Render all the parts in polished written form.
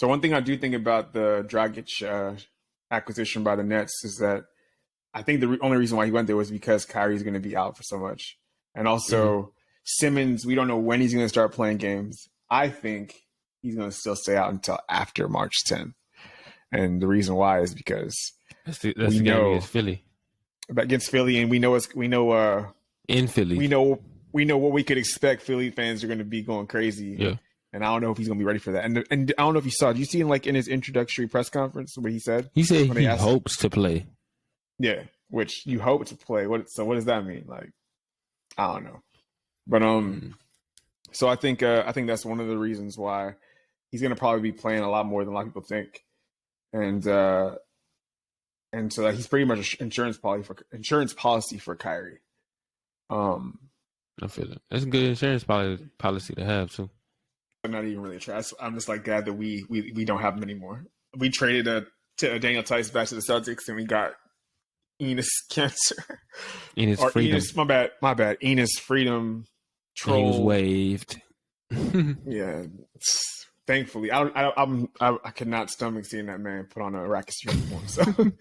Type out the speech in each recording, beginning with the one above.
So one thing I do think about the Dragic acquisition by the Nets is that I think the only reason why he went there was because Kyrie's going to be out for so much, and also Simmons. We don't know when he's going to start playing games. I think he's going to still stay out until after March 10th, and the reason why is because That's the we game know against Philly. against Philly, and we know In Philly. we know what we could expect. Philly fans are going to be going crazy. Yeah. And I don't know if he's going to be ready for that. And I don't know if you saw. Did you see in his introductory press conference what he said? He said when he they asked hopes to play. Yeah, which you hope to play. What does that mean? Like, I don't know. But so I think that's one of the reasons why he's going to probably be playing a lot more than a lot of people think, and so that he's pretty much an insurance policy for Kyrie. I feel it. That's a good insurance policy to have too. I'm not even really trash. I'm just like glad that we don't have him anymore. We traded Daniel Tice back to the Celtics, and we got Enos Cancer. Enos Freedom. Enos, my bad. Enos Freedom troll. And he was waived. Yeah. Thankfully, I could not stomach seeing that man put on a Rockets uniform. So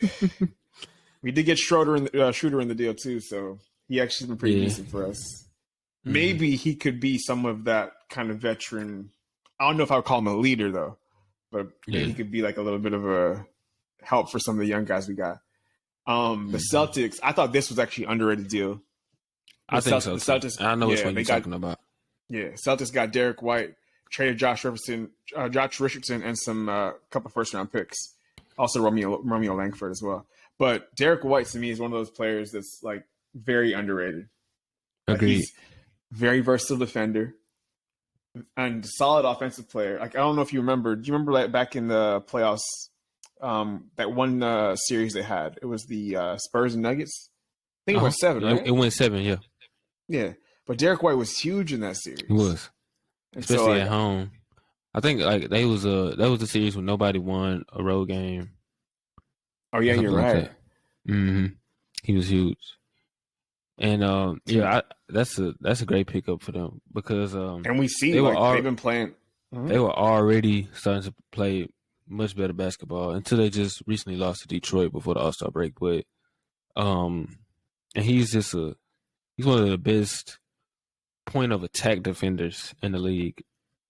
we did get Schroeder in the deal too. So he actually been pretty decent for us. Mm-hmm. Maybe he could be some of that kind of veteran. I don't know if I would call him a leader though, but maybe he could be like a little bit of a help for some of the young guys we got. The Celtics, I thought this was actually an underrated deal. I think so. The Celtics, I know which one you're talking about. Yeah, Celtics got Derek White, traded Josh Richardson, and some couple first round picks. Also Romeo Langford as well. But Derek White to me is one of those players that's like very underrated. Agreed. He's very versatile defender and solid offensive player. Like I don't know if you remember. Do you remember like back in the playoffs? That one series they had. It was the Spurs and Nuggets. I think it went 7, right? It went 7, yeah. Yeah. But Derek White was huge in that series. He was. Especially at home. I think like that was the series when nobody won a road game. Oh yeah, you're right. He was huge. And that's a great pickup for them because and we see they've been playing. They were already starting to play much better basketball until they just recently lost to Detroit before the All-Star break. But and he's he's one of the best point of attack defenders in the league.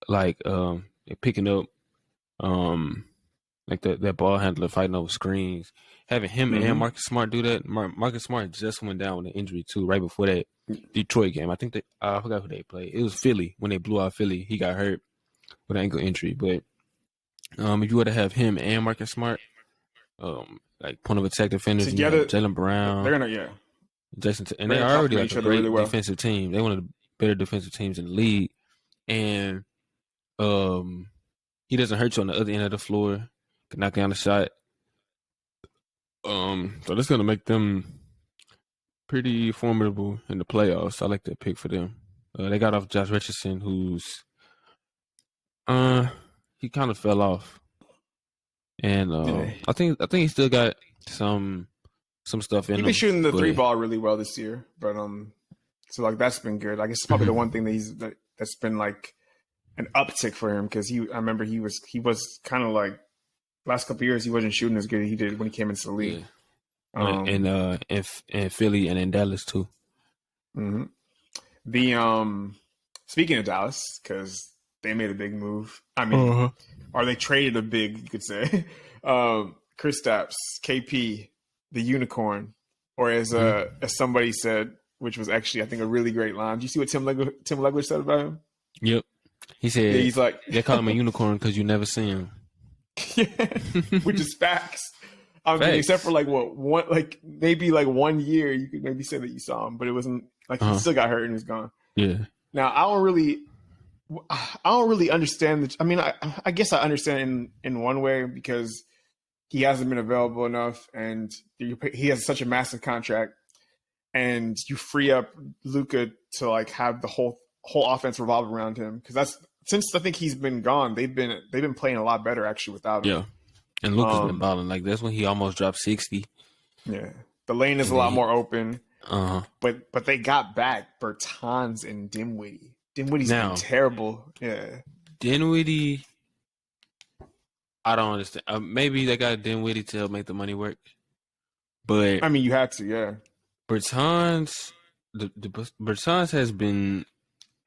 Like picking up like that ball handler fighting over screens. Having him and Marcus Smart do that. Marcus Smart just went down with an injury too right before that Detroit game. I think I forgot who they played. It was Philly. When they blew out Philly, he got hurt with an ankle injury. But if you were to have him and Marcus Smart, like point of attack defenders, together, Jaylen Brown, they're gonna Jason, and they're already like a great defensive team. They're one of the better defensive teams in the league, and he doesn't hurt you on the other end of the floor. Can knock down a shot. So that's gonna make them pretty formidable in the playoffs. I like that pick for them. They got off Josh Richardson, who's he kind of fell off, and I think he still got some stuff in him. He's been shooting the 3-ball really well this year, but so like that's been good. I guess it's probably the one thing that's been like an uptick for him because I remember he was kind of like last couple of years he wasn't shooting as good as he did when he came into the league. Yeah. And Philly and in Dallas too. Mm-hmm. The speaking of Dallas, because they made a big move. I mean, or they traded a big, you could say. Kristaps, KP, the unicorn, or as somebody said, which was actually I think a really great line. Do you see what Tim Legler said about him? Yep, he said he's like they call him a unicorn because you never see him. Which is facts. I mean, except for maybe 1 year, you could maybe say that you saw him, but it wasn't like he still got hurt and was gone. Yeah. Now I don't really understand. I mean, I guess I understand in one way because he hasn't been available enough, and he has such a massive contract, and you free up Luka to like have the whole offense revolve around him because since I think he's been gone, they've been playing a lot better actually without him. Yeah, and Luka's been balling. Like that's when he almost dropped 60. Yeah, the lane is a lot more open. But they got back Bertans and Dinwiddie. Dinwiddie's been terrible. Yeah, Dinwiddie. I don't understand. Maybe they got Dinwiddie to help make the money work, but I mean, you had to, yeah. Bertans, the Bertans has been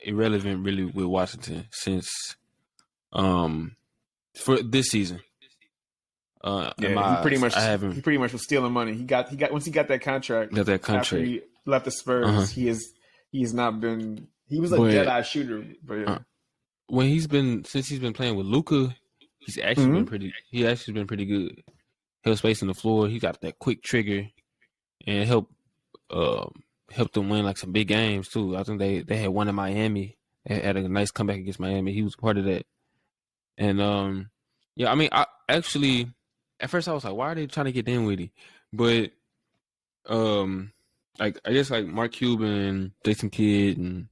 irrelevant really with Washington since for this season. In Yeah, my eyes, I he haven't pretty much was stealing money. He got once he got that contract got that after contract. he left the Uh-huh. Spurs, he has not been he was a dead But eye shooter, but yeah. uh, since he's been playing with Luka, Mm-hmm. he actually been pretty good. Held space on the floor. He got that quick trigger and helped them win like some big games too. I think they had one in Miami. They had a nice comeback against Miami. He was part of that. And yeah, I mean, I actually at first I was like, why are they trying to get Dinwiddie? But um, like I guess like Mark Cuban, Jason Kidd, and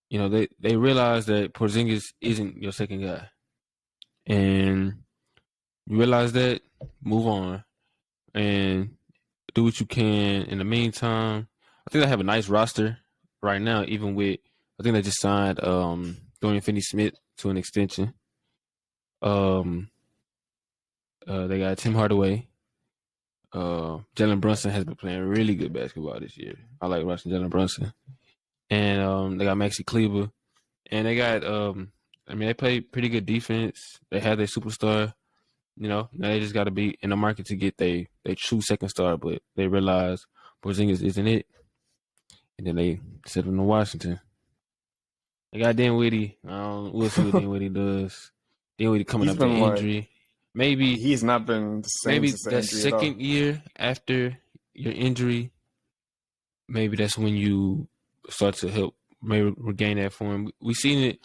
they realize that Porzingis isn't your second guy, and you realize that, move on and do what you can. In the meantime, I think they have a nice roster right now. Even with, I think they just signed Dorian Finney-Smith to an extension. They got Tim Hardaway. Jalen Brunson has been playing really good basketball this year. I like watching Jalen Brunson. And they got Maxi Kleber. And they got I mean, they play pretty good defense. They have their superstar. Now they just got to be in the market to get they true second star, but they realize Porzingis isn't it, and then they sent him to Washington. They got Dinwiddie. We'll see what Dinwiddie does. Dinwiddie coming He's up to been like injury. Maybe he's not been the same maybe since the that injury at all. second year after your injury, maybe that's when you start to help maybe regain that form. We've seen it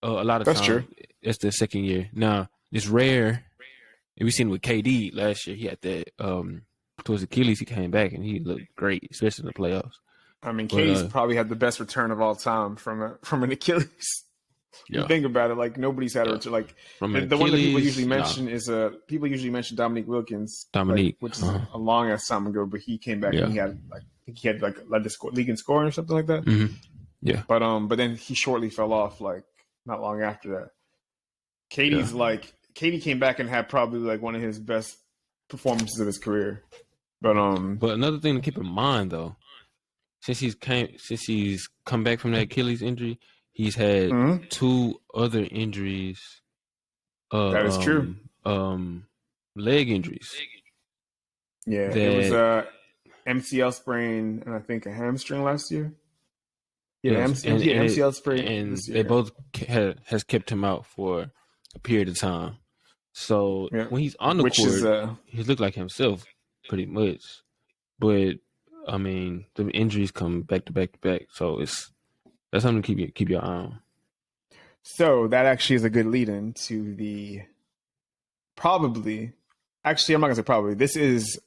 a lot of That's true. times. It's the second year. Now it's rare. And we seen it with KD last year. He had that towards Achilles. He came back and he looked great, especially in the playoffs. I mean, But Katie's probably had the best return of all time from an Achilles. You yeah, think about it, like nobody's had a yeah, return. Like from an the one that people Achilles, usually nah, mention is people usually mention Dominique Wilkins, like Dominique. which is a long ass time ago, but he came back and Yeah, he had like I think he had like led the league in scoring or something like that. yeah, But then he shortly fell off like not long after that. yeah. Katie came back and had probably like one of his best performances of his career. But But another thing to keep in mind though, since he's come back from that Achilles injury, he's had mhm, two other injuries, that is true. leg injuries Yeah, it was that a MCL sprain and I think a hamstring last year. Yeah, yes, MCL sprain and this they year. both has kept him out for a period of time. So Yeah, when he's on the which is court, he looked like himself pretty much. But I mean, the injuries come back to back to back, so that's something to keep your eye on. so that actually is a good lead in to the probably. Actually, I'm not gonna say probably. This is,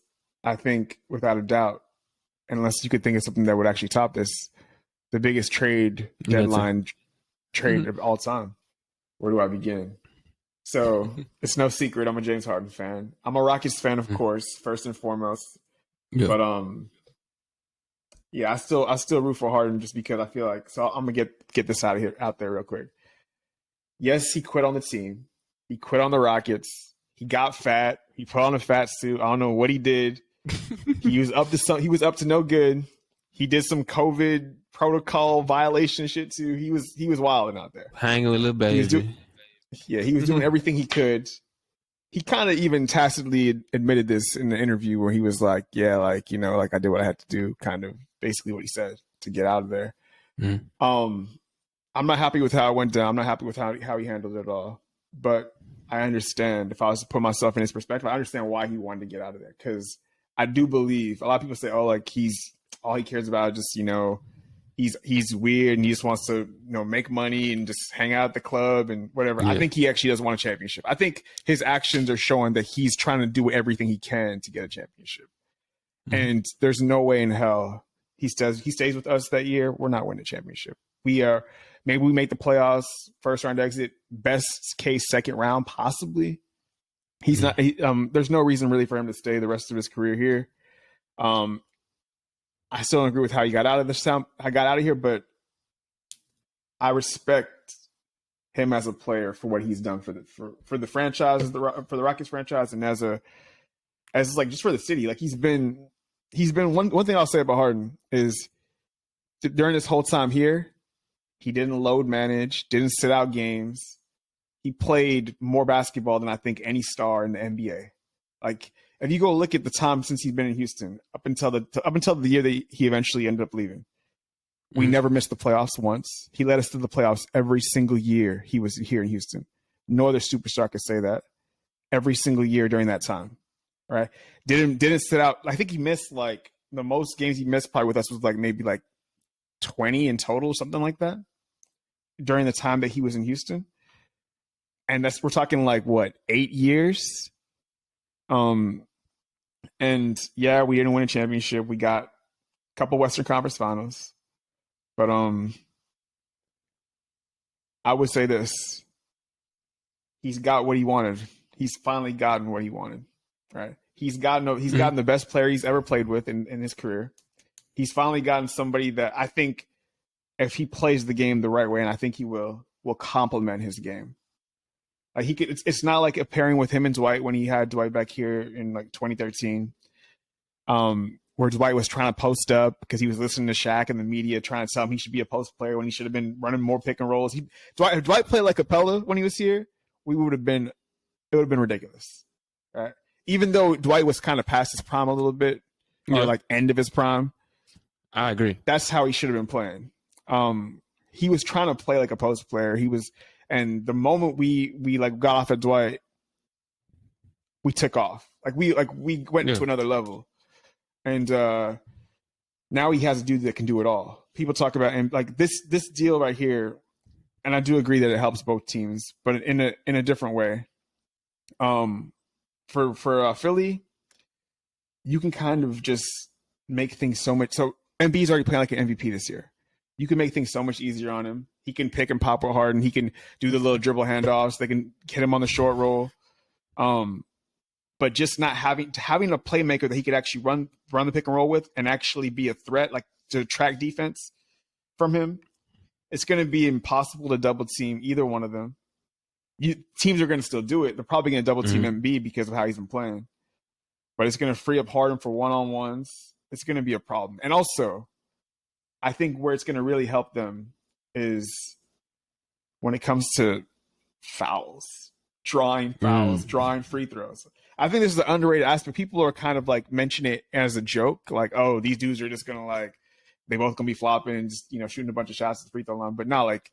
I think, without a doubt, unless you could think of something that would actually top this, the biggest trade You got to. deadline trade of all time. Where do I begin? So it's no secret I'm a James Harden fan. I'm a Rockets fan, of course, first and foremost. Yeah. But yeah, I still root for Harden just because I feel like so I'm gonna get this out there real quick. Yes, he quit on the team. He quit on the Rockets. He got fat. He put on a fat suit. I don't know what he did. He was up to he was up to no good. He did some COVID protocol violation shit too. He was wilding out there. Hanging with little He was doing baby. he was doing everything he could. He kind of even tacitly admitted this in the interview where he was like, yeah, like, like I did what I had to do, kind of basically what he said to get out of there. Mm-hmm. I'm not happy with how it went down. I'm not happy with how he handled it at all. But I understand if I was to put myself in his perspective, I understand why he wanted to get out of there. Because I do believe a lot of people say, oh, like all he cares about is just, he's weird and he just wants to, make money and just hang out at the club and whatever. Yeah. I think he actually does want a championship. I think his actions are showing that he's trying to do everything he can to get a championship. Mm-hmm. And there's no way in hell he stays with us that year. We're not winning a championship. Maybe we make the playoffs, first round exit, best case second round, possibly. He's not. There's no reason really for him to stay the rest of his career here. I still don't agree with how he got out of this town. I got out of here, but I respect him as a player for what he's done for the franchise, for the Rockets franchise, and as like just for the city. Like he's been one thing I'll say about Harden is during this whole time here, he didn't load manage, didn't sit out games. He played more basketball than I think any star in the NBA. Like if you go look at the time since he's been in Houston up until the year that he eventually ended up leaving, we never missed the playoffs once. He led us to the playoffs every single year he was here in Houston. No other superstar could say that. Every single year during that time, right? Didn't sit out. I think he missed like the most games he missed probably with us was like maybe like 20 in total, something like that, during the time that he was in Houston. And we're talking like what, 8 years? And yeah, we didn't win a championship. We got a couple Western Conference Finals, but I would say this: he's got what he wanted. He's finally gotten what he wanted, right? He's gotten the best player he's ever played with in his career. He's finally gotten somebody that I think, if he plays the game the right way, and I think he will complement his game. Like he could, it's not like a pairing with him and Dwight when he had Dwight back here in like 2013, where Dwight was trying to post up because he was listening to Shaq and the media trying to tell him he should be a post player when he should have been running more pick and rolls. If Dwight played like Capella when he was here, it would have been ridiculous, right? Even though Dwight was kind of past his prime a little bit, or like end of his prime. I agree. That's how he should have been playing. He was trying to play like a post player. And the moment we like got off at Dwight, we took off. We went to another level. And now he has a dude that can do it all. People talk about, and like this deal right here, and I do agree that it helps both teams, but in a different way. For Philly, you can kind of just make things so much. So Embiid's already playing like an MVP this year. You can make things so much easier on him. He can pick and pop with Harden. He can do the little dribble handoffs. They can hit him on the short roll. But just not having a playmaker that he could actually run the pick and roll with and actually be a threat, like to attract defense from him, it's going to be impossible to double team either one of them. Teams are going to still do it. They're probably going to double team Embiid because of how he's been playing. But it's going to free up Harden for one-on-ones. It's going to be a problem. And also, I think where it's going to really help them is when it comes to fouls, drawing free throws. I think this is an underrated aspect. People are kind of like mentioning it as a joke, like, oh, these dudes are just going to like, they both going to be flopping and just, shooting a bunch of shots at the free throw line. But not like,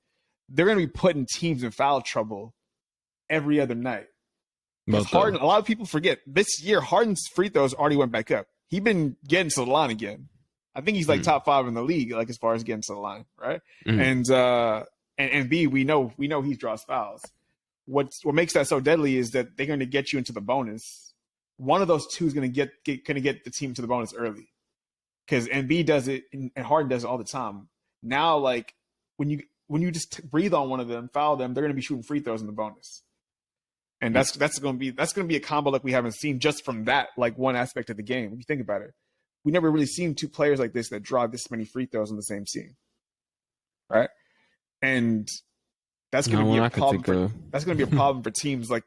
they're going to be putting teams in foul trouble every other night. Because Harden, a lot of people forget, this year, Harden's free throws already went back up. He's been getting to the line again. I think he's like top 5 in the league, like as far as getting to the line, right? And B, we know he draws fouls. What makes that so deadly is that they're going to get you into the bonus. One of those two is going to get the team to the bonus early, because Embiid does it and Harden does it all the time. Now, like when you just breathe on one of them, foul them, they're going to be shooting free throws in the bonus. And that's going to be a combo like we haven't seen just from that like one aspect of the game. If you think about it, we never really seen two players like this that draw this many free throws on the same team, right? And that's going to be a problem. That's going to be a problem for teams like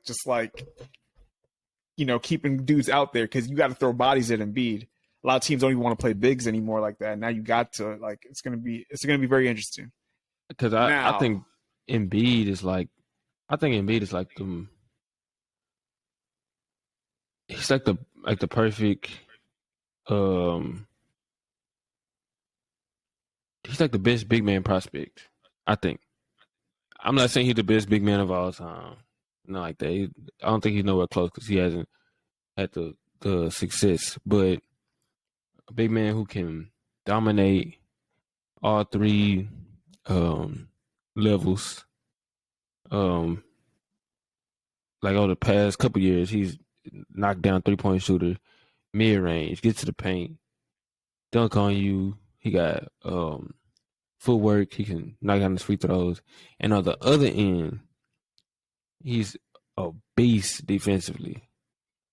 keeping dudes out there, because you got to throw bodies at Embiid. A lot of teams don't even want to play bigs anymore like that. Now you got to it's going to be very interesting. Because I think Embiid is like the. He's like the perfect. He's like the best big man prospect, I think. I'm not saying he's the best big man of all time. Not like that. I don't think he's nowhere close because he hasn't had the success. But a big man who can dominate all three levels. Like over the past couple years, he's knocked down 3-point shooter, mid range, get to the paint, dunk on you. He got footwork. He can knock down his free throws. And on the other end, he's a beast defensively.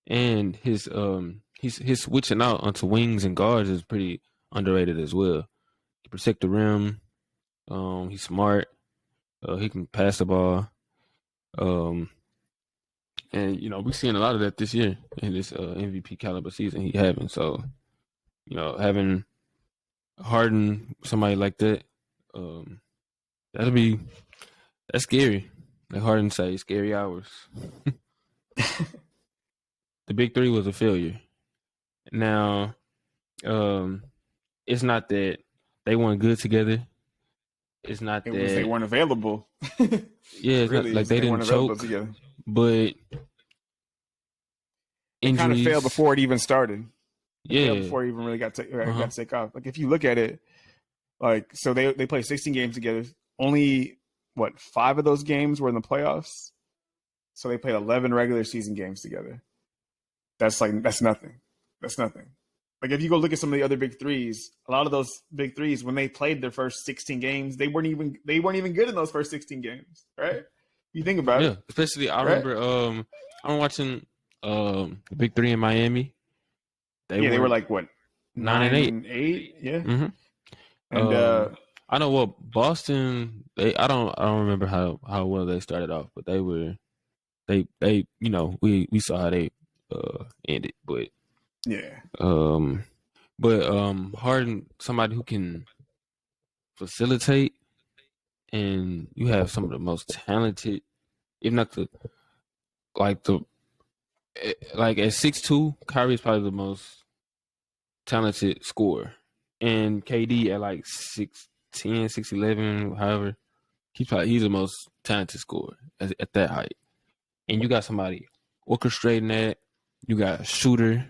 And his switching out onto wings and guards is pretty underrated as well. He protect the rim. He's smart. He can pass the ball. And we're seeing a lot of that this year in this MVP caliber season he having. So, having Harden, somebody like that, that's scary. Like Harden say, scary hours. The big three was a failure. Now, it's not that they weren't good together. It's not It was they that weren't available. it's not Really, like is they they didn't weren't available choke, together. but They kind of failed injuries. before it even started. They failed Yeah. before it even really got Uh-huh. to take off. Like if you look at it, like so they played 16 games together. Only what 5 of those games were in the playoffs. So they played 11 regular season games together. That's nothing. That's nothing. Like if you go look at some of the other big threes, a lot of those big threes when they played their first 16 games, they weren't even good in those first 16 games, right? You think about Yeah. it, Especially I right? remember I'm watching the big three in Miami. They Yeah, they were went like what 9 9-8. and 8, yeah. Mm-hmm. And I know what Boston. I don't remember how well they started off, but they we saw how they ended, but yeah, um Harden, somebody who can facilitate, and you have some of the most talented, if not the like at 6'2", Kyrie is probably the most talented scorer, and KD at like 6'10", 6'11", however, he's the most talented scorer at that height. And you got somebody orchestrating that. You got a shooter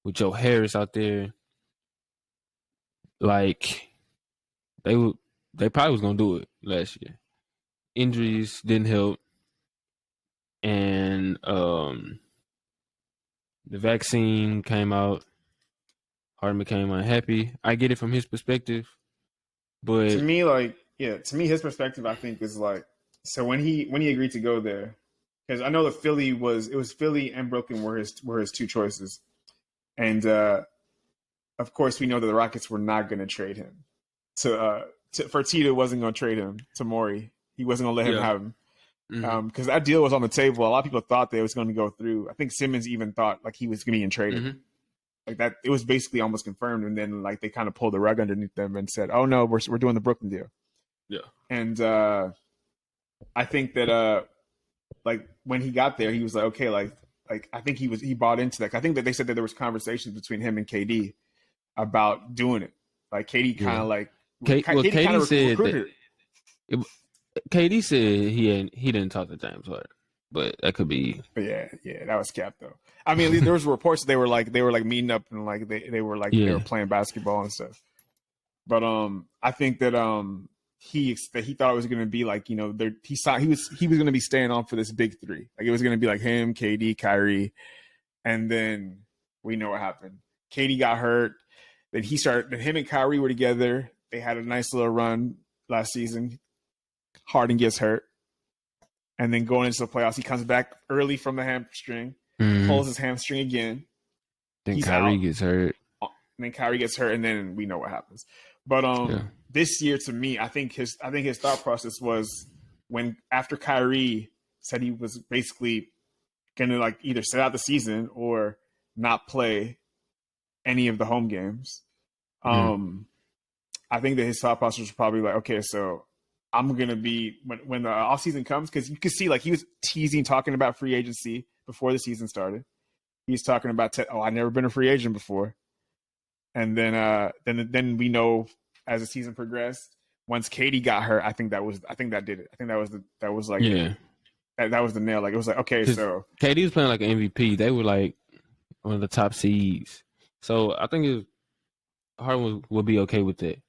with Joe Harris out there. Like they would, they probably was gonna do it last year. Injuries didn't help, and the vaccine came out. Harden became unhappy. I get it from his perspective, to but me, to me, his perspective, I think, is like so when he agreed to go there, because I know it was Philly and Brooklyn were his two choices, and of course we know that the Rockets were not going to trade him for Tito wasn't going to trade him to Morey. He wasn't going to let him yeah, have him mm-hmm. because that deal was on the table. A lot of people thought that it was going to go through. I think Simmons even thought like he was going to be traded. Mm-hmm. Like that, it was basically almost confirmed, and then like they kind of pulled the rug underneath them and said, "Oh no, we're doing the Brooklyn deal." Yeah, And I think that like when he got there, he was like, okay, like I think he bought into that. I think that they said that there was conversations between him and KD about doing it. Like KD kind yeah. of like KD kind KD of said that. recruited. It, KD said he didn't talk to James Harden, but that could be. But yeah, that was cap though. I mean, there was reports that they were like meeting up and like they were Yeah, playing basketball and stuff. But I think that he thought it was going to be like he was going to be staying on for this big three. Like it was going to be like him, KD, Kyrie, and then we know what happened. KD got hurt. Then him and Kyrie were together. They had a nice little run last season. Harden gets hurt. And then going into the playoffs, he comes back early from the hamstring, mm-hmm. pulls his hamstring again. Then He's Kyrie out. gets hurt. And then Kyrie gets hurt, and then we know what happens. But Yeah, this year to me, I think his thought process was when after Kyrie said he was basically gonna like either sit out the season or not play any of the home games. mm. I think that his thought process was probably like, okay, so I'm gonna be when the off season comes because you could see like he was teasing talking about free agency before the season started. He's talking about I've never been a free agent before, and then we know as the season progressed. Once Katie got hurt, I think that did it. I think that was like Yeah. that was the nail. Like it was like okay, Because so KD was playing like an MVP. They were like one of the top seeds. So I think Harden would be okay with that.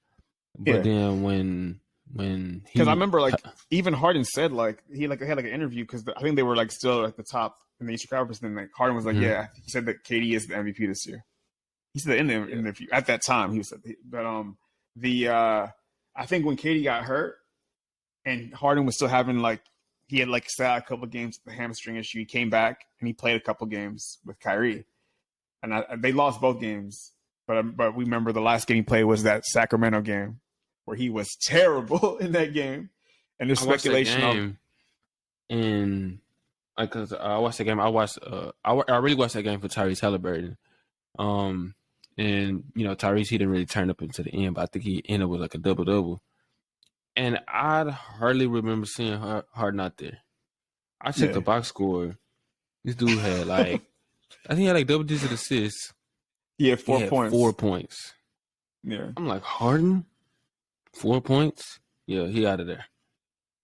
But yeah, then when because I he remember like even Harden said like he like had like an interview because I think they were like still at the top in the Eastern Conference. And like Harden was like, Mhm. yeah, he said that Katie is the MVP this year. He said that in the Yeah. interview at that time. He said, but the I think when Katie got hurt and Harden was still having like he had like sat a couple of games with the hamstring issue. He came back and he played a couple games with Kyrie, and they lost both games. But we remember the last game he played was that Sacramento game where he was terrible in that game. And there's I watched that speculation of game. And like, cause I watched the game. I really watched that game for Tyrese Halliburton. And Tyrese, he didn't really turn up into the end, but I think he ended with like a double. And I hardly remember seeing Harden out there. I checked the box score. This dude had like, I think he had like double-digit assists. He had He had 4 points. Yeah. I'm like, Harden? 4 points? Yeah, he out of there.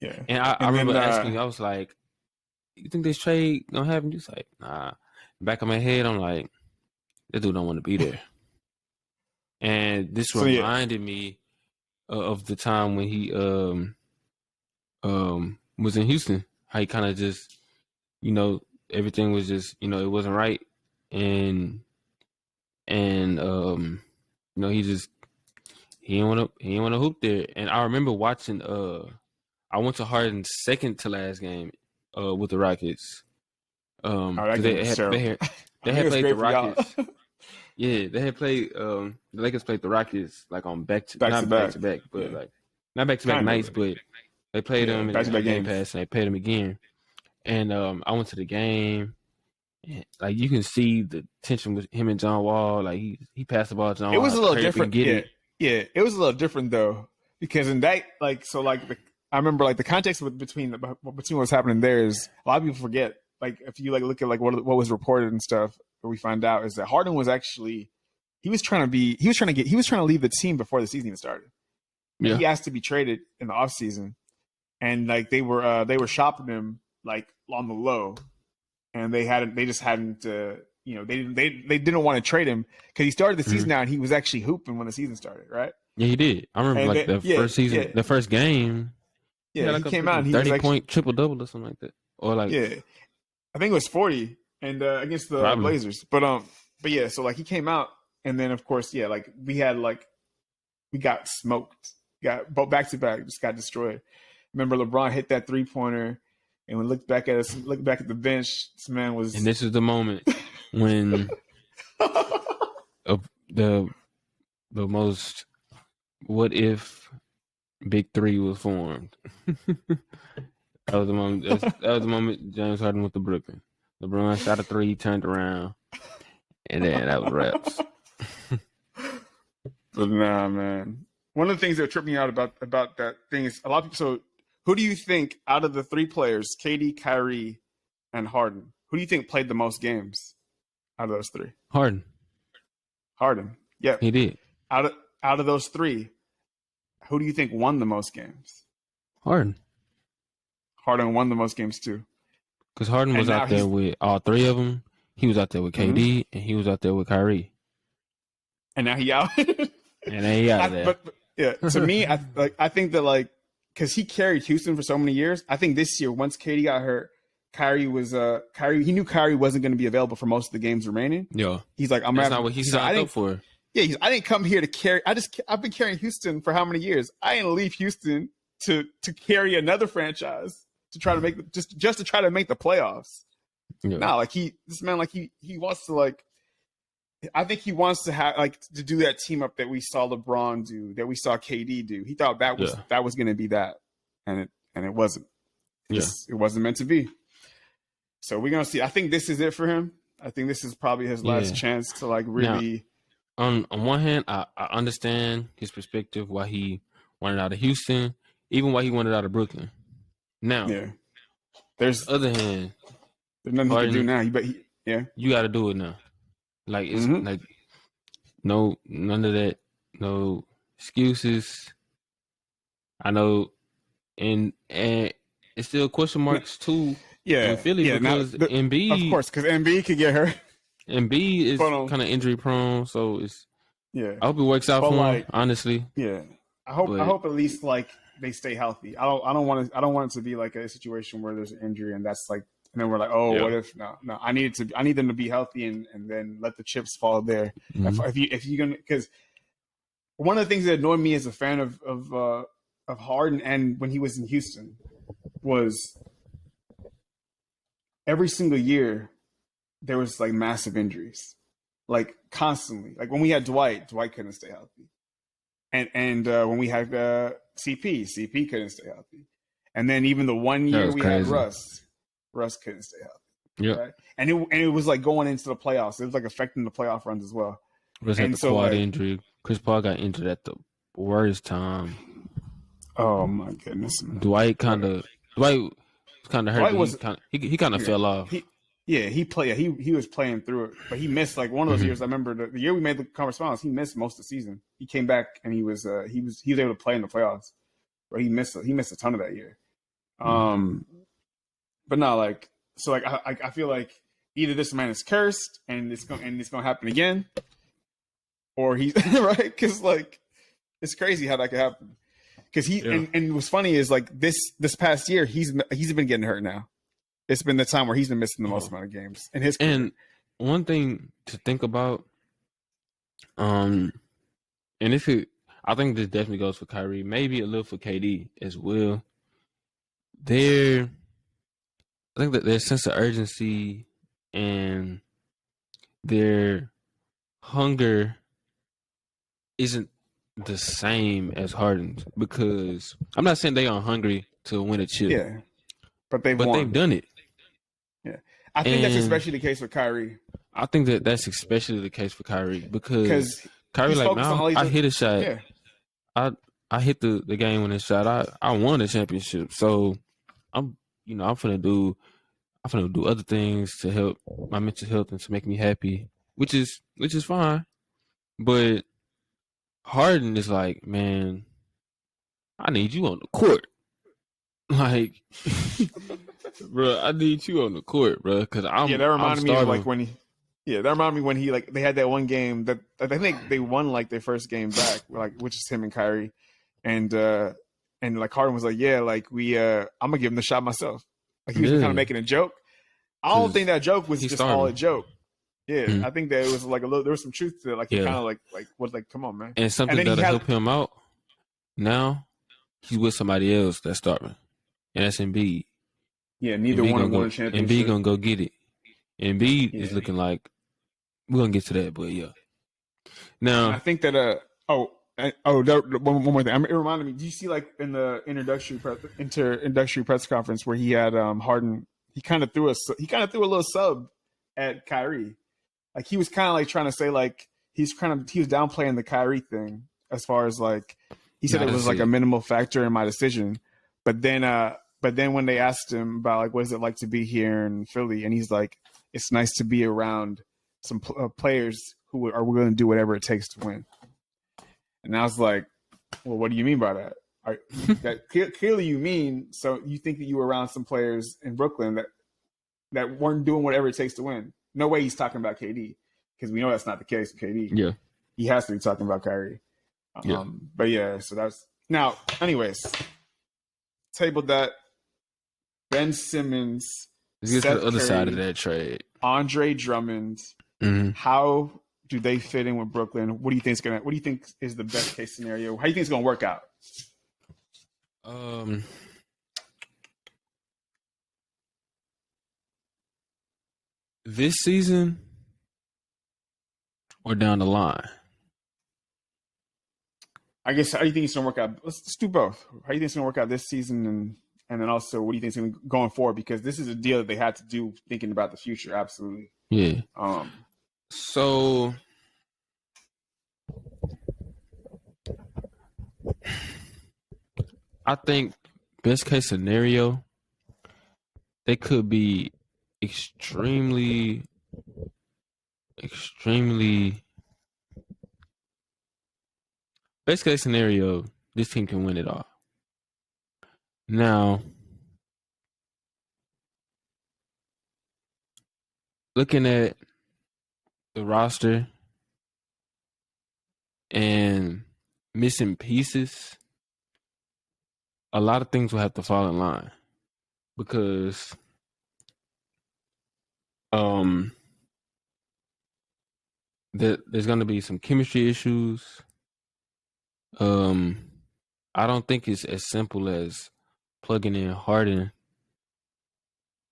Yeah. And I remember asking you, I was like, you think this trade gonna happen? He's like, nah. Back of my head, I'm like, that dude don't want to be there. And this reminded me of the time when he was in Houston. How he kind of just, everything was just, it wasn't right. And he didn't want to hoop there. And I remember watching I went to Harden's second to last game with the Rockets. That game was terrible. They had played the Rockets. Yeah, they had played the Lakers played the Rockets like on back to back, but like not back to back nights, but they played them in the Game Pass and they played them again. And I went to the game. And, like, you can see the tension with him and John Wall. Like he passed the ball to John Wall. It was a little different. Yeah, it was a little different though, because in that I remember like the context between what's happening there is a lot of people forget. Like if you like look at like what was reported and stuff, what we find out is that Harden was actually he was trying to leave the team before the season even started. Yeah. He asked to be traded in the offseason, and like they were shopping him like on the low, and they just hadn't they didn't want to trade him because he started the season out and he was actually hooping when the season started, right? Yeah, he did. I remember first season, the first game. Yeah, he came out and he 30-point triple-double or something like that. Or like, I think it was 40 and against the Blazers. But yeah, so like he came out and then of course, like we got smoked. Got back to back, just got destroyed. Remember LeBron hit that 3-pointer and we looked back at the bench, this man was. And this is the moment when the most what if Big Three was formed. That was the moment. That was the moment James Harden went to Brooklyn. LeBron shot a 3, turned around, and then that was raps. But nah, man. One of the things that tripped me out about that thing is a lot of people. So, who do you think out of the 3 players, KD, Kyrie, and Harden, who do you think played the most games out of those 3? Harden. Yeah, he did. Out of those 3, who do you think won the most games? Harden won the most games too. Because Harden was out there with all 3 of them. He was out there with KD and he was out there with Kyrie. And now he out. And now he out of there. But yeah, to me, I think that like because he carried Houston for so many years. I think this year, once KD got hurt, Kyrie he knew Kyrie wasn't going to be available for most of the games remaining. Yeah, he's like, that's not what he signed up for. Yeah, I didn't come here to carry. I've been carrying Houston for how many years? I didn't leave Houston to carry another franchise to try to make just to try to make the playoffs. Yeah. No, like he wants to like. I think he wants to have like to do that team up that we saw LeBron do, that we saw KD do. He thought that was going to be that, and it wasn't. It wasn't meant to be. So we're gonna see. I think this is it for him. I think this is probably his last chance to like really. Now, on one hand, I understand his perspective why he wanted out of Houston, even why he wanted out of Brooklyn. Now, there's the other hand, there's nothing he can do now. You got to do it now. Like it's like none of that, no excuses. I know, and it's still question marks too. In Philly because Embiid, of course, because Embiid could get hurt. Embiid is kind of injury prone, so it's. I hope it works out for him. Honestly, I hope at least like they stay healthy. I don't want it to be like a situation where there's an injury and that's like, and then we're like, what if no? I need them to be healthy and then let the chips fall there. Mm-hmm. If you're gonna, because one of the things that annoyed me as a fan of Harden and when he was in Houston was every single year there was like massive injuries, like constantly. Like when we had Dwight couldn't stay healthy, and when we had CP couldn't stay healthy, And then even the one That year was we had crazy. Russ couldn't stay healthy. Yep. Right? And it was like going into the playoffs. It was like affecting the playoff runs as well. Russ had And the so quad like, injury. Chris Paul got injured at the worst time. oh my goodness, man. Dwight was kind of hurt, Dwight but was he kind of fell off. He was playing through it, but he missed like one of those Mhm. years. I remember the year we made the conference finals. He missed most of the season. He came back and he was able to play in the playoffs, but he missed a ton of that year. But no, like so, like I feel like either this man is cursed and it's gonna happen again, or he's right because like it's crazy how that could happen. Because and what's funny is like this past year he's been getting hurt now. It's been the time where he's been missing the most amount of games in his career. And one thing to think about, and I think this definitely goes for Kyrie, maybe a little for KD as well. I think that their sense of urgency and their hunger isn't the same as Harden's, because I'm not saying they aren't hungry to win a chip. Yeah, but they've done it. Yeah, I think that's especially the case with Kyrie. I think that's especially the case for Kyrie because Kyrie, like, man, I hit a shot. Yeah. I hit the game winning shot. I won the championship. So I'm finna do other things to help my mental health and to make me happy, which is fine. But Harden is like, man, I need you on the court. Like, bro, I need you on the court, bro, because that reminded me of like when he like they had that one game that I think they won like their first game back, like which is him and Kyrie, and like Harden was like, yeah, like I'm gonna give him the shot myself. Like he was kind of making a joke. I don't think that joke was just all a joke. Yeah, I think that it was like there was some truth to it. Like he kind of like was like, come on, man. And something that'll help him out. Now he's with somebody else that's starting, and that's Embiid. Yeah, neither one won a championship. Embiid gonna go get it. Embiid is looking like we're gonna get to that, but yeah. Now I think that one more thing. It reminded me. Do you see like in the introductory press conference where he had Harden? He kind of threw a little sub at Kyrie. Like he was kind of like trying to say like he was downplaying the Kyrie thing as far as like he said it was like a minimal factor in my decision, but then when they asked him about like what is it like to be here in Philly, and he's like, it's nice to be around some players who are willing to do whatever it takes to win. And I was like, well, what do you mean by that? That clearly you mean, so you think that you were around some players in Brooklyn that weren't doing whatever it takes to win. No way he's talking about KD, because we know that's not the case with KD. Yeah. He has to be talking about Kyrie. But yeah, so that's now. Anyways, tabled that. Ben Simmons. Let's get to the other side of that trade. Andre Drummond. Mm-hmm. How do they fit in with Brooklyn? What do you think is the best case scenario? How do you think it's gonna work out? This season or down the line? I guess, how do you think it's going to work out? Let's do both. How do you think it's going to work out this season, and then also what do you think is going forward? Because this is a deal that they had to do thinking about the future. Absolutely. Yeah. So I think best case scenario, they could be extremely best case scenario, this team can win it all. Now, looking at the roster and missing pieces, a lot of things will have to fall in line, because there's going to be some chemistry issues. I don't think it's as simple as plugging in Harden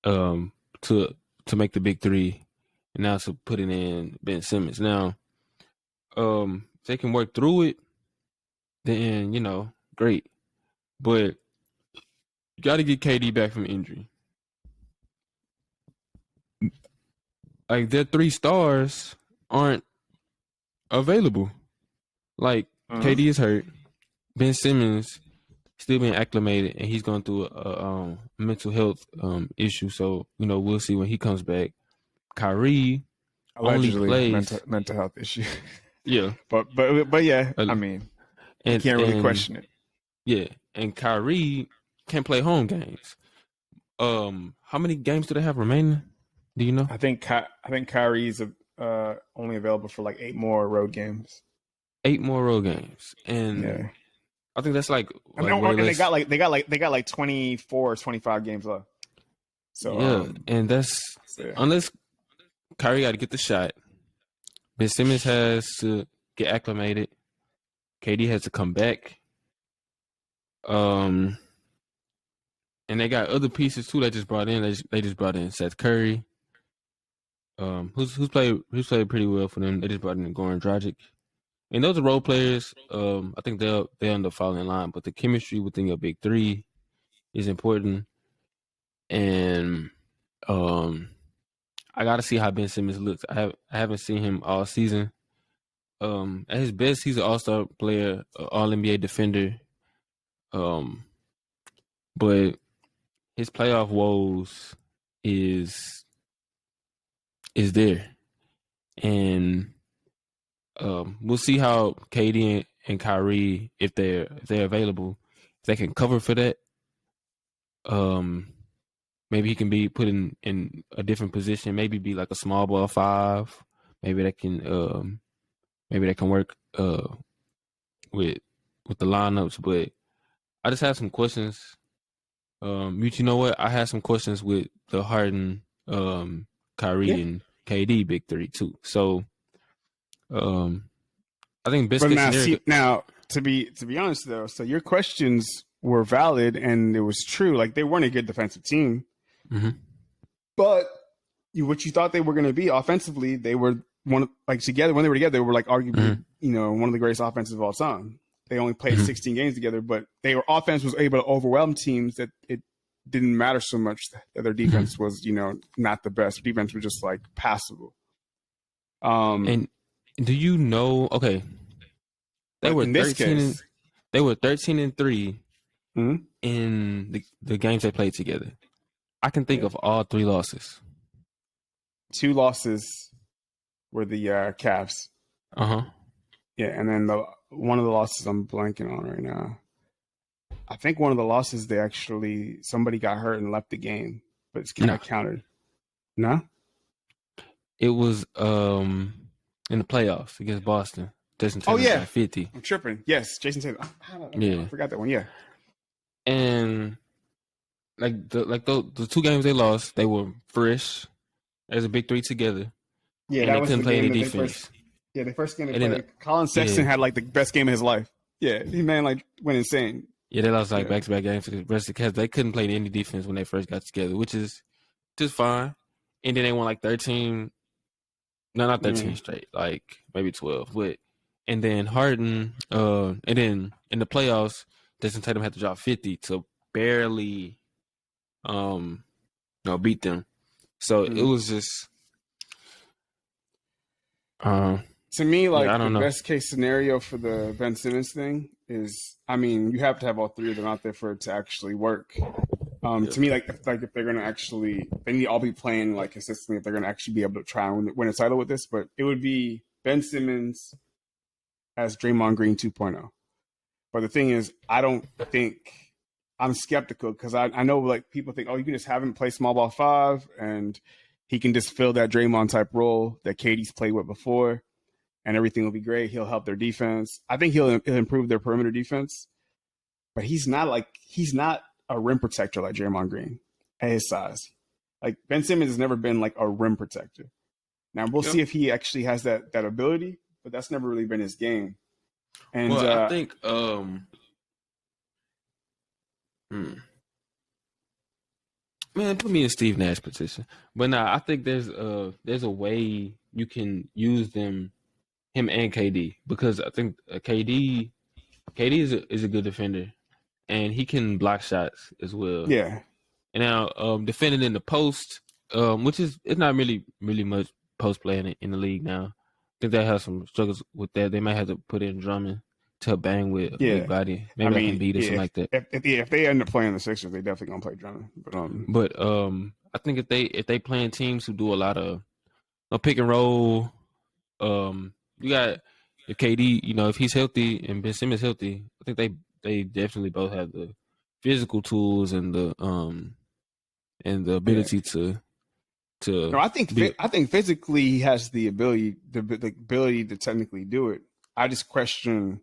to make the big three, and now to putting in Ben Simmons. Now, if they can work through it, then great. But You got to get KD back from injury. Like their 3 stars aren't available. Like KD is hurt. Ben Simmons still being acclimated, and he's going through a mental health issue. So we'll see when he comes back. Kyrie only Allegedly plays mental health issue. Yeah, but yeah, I mean, you can't really question it. Yeah, and Kyrie can't play home games. How many games do they have remaining? Do you know? I think Kyrie's only available for like 8 more road games. 8 more road games, and yeah. I think that's like and they got like 24 or 25 games left. So yeah, and that's unless Kyrie got to get the shot. Ben Simmons has to get acclimated. KD has to come back. And they got other pieces too. They just brought in. They just brought in Seth Curry. Who's played pretty well for them. They just brought in Goran Dragic. And those are role players. I think they'll end up falling in line. But the chemistry within your big 3 is important. And I got to see how Ben Simmons looks. I haven't seen him all season. At his best, he's an all-star player, all-NBA defender. But his playoff woes is there, and we'll see how KD and Kyrie, if they're available, if they can cover for that. Maybe he can be put in a different position. Maybe be like a small ball 5. Maybe that can work with the lineups. But I just have some questions. You know what? I had some questions with the Harden, Kyrie, and KD big 3 too. So, I think best case scenario. Now, to be honest though, so your questions were valid and it was true. Like they weren't a good defensive team, but what you thought they were going to be offensively, they were together when they were together. They were like arguably, one of the greatest offenses of all time. They only played 16 games together, but their offense was able to overwhelm teams that it didn't matter so much that their defense was, not the best. Their defense was just like passable. And do you know? Okay, they were 13. They were 13-3 in the games they played together. I can think of all 3 losses. 2 losses were the Cavs. Yeah, and then one of the losses I'm blanking on right now. I think one of the losses somebody got hurt and left the game, but it's kind of counted. No? It was in the playoffs against Boston. Jason Tatum got 50. I'm tripping. Yes, Jason Tatum. I forgot that one. Yeah. And the 2 games they lost, they were fresh as a big 3 together. Yeah, and they couldn't play any defense. The first game they played, Colin Sexton had like the best game of his life. Yeah, he went insane. Yeah, they lost like back-to-back games to the rest of the Cavs. They couldn't play any defense when they first got together, which is just fine. And then they won like 13. No, not 13 straight, like maybe 12. And then Harden, and then in the playoffs, Jason Tatum had to drop 50 to barely, beat them. So it was just, to me, the best case scenario for the Ben Simmons thing is, you have to have all 3 of them out there for it to actually work. To me, if they're going to actually, they need to all be playing like consistently if they're going to actually be able to try and win a title with this. But it would be Ben Simmons as Draymond Green 2.0. But the thing is, I'm skeptical because I know people think, you can just have him play small ball 5 and he can just fill that Draymond type role that KD's played with before and everything will be great. He'll help their defense. I think he'll improve their perimeter defense, but he's not a rim protector like Draymond Green at his size. Like Ben Simmons has never been like a rim protector. Now we'll see if he actually has that ability, but that's never really been his game. And I think man, put me in Steve Nash position. But I think there's a way you can use him and KD, because I think KD is a good defender. and he can block shots as well. Yeah. And now defending in the post, which is it's not really much post play in the league now. I think they have some struggles with that. They might have to put in Drummond to bang with a big body. Maybe I can beat or something like that. If they end up playing the Sixers, they definitely gonna play Drummond. But I think if they playing teams who do a lot of pick and roll, you got if KD, if he's healthy and Ben Simmons healthy, I think they definitely both have the physical tools and the ability to. No, I think physically he has the ability to technically do it. I just question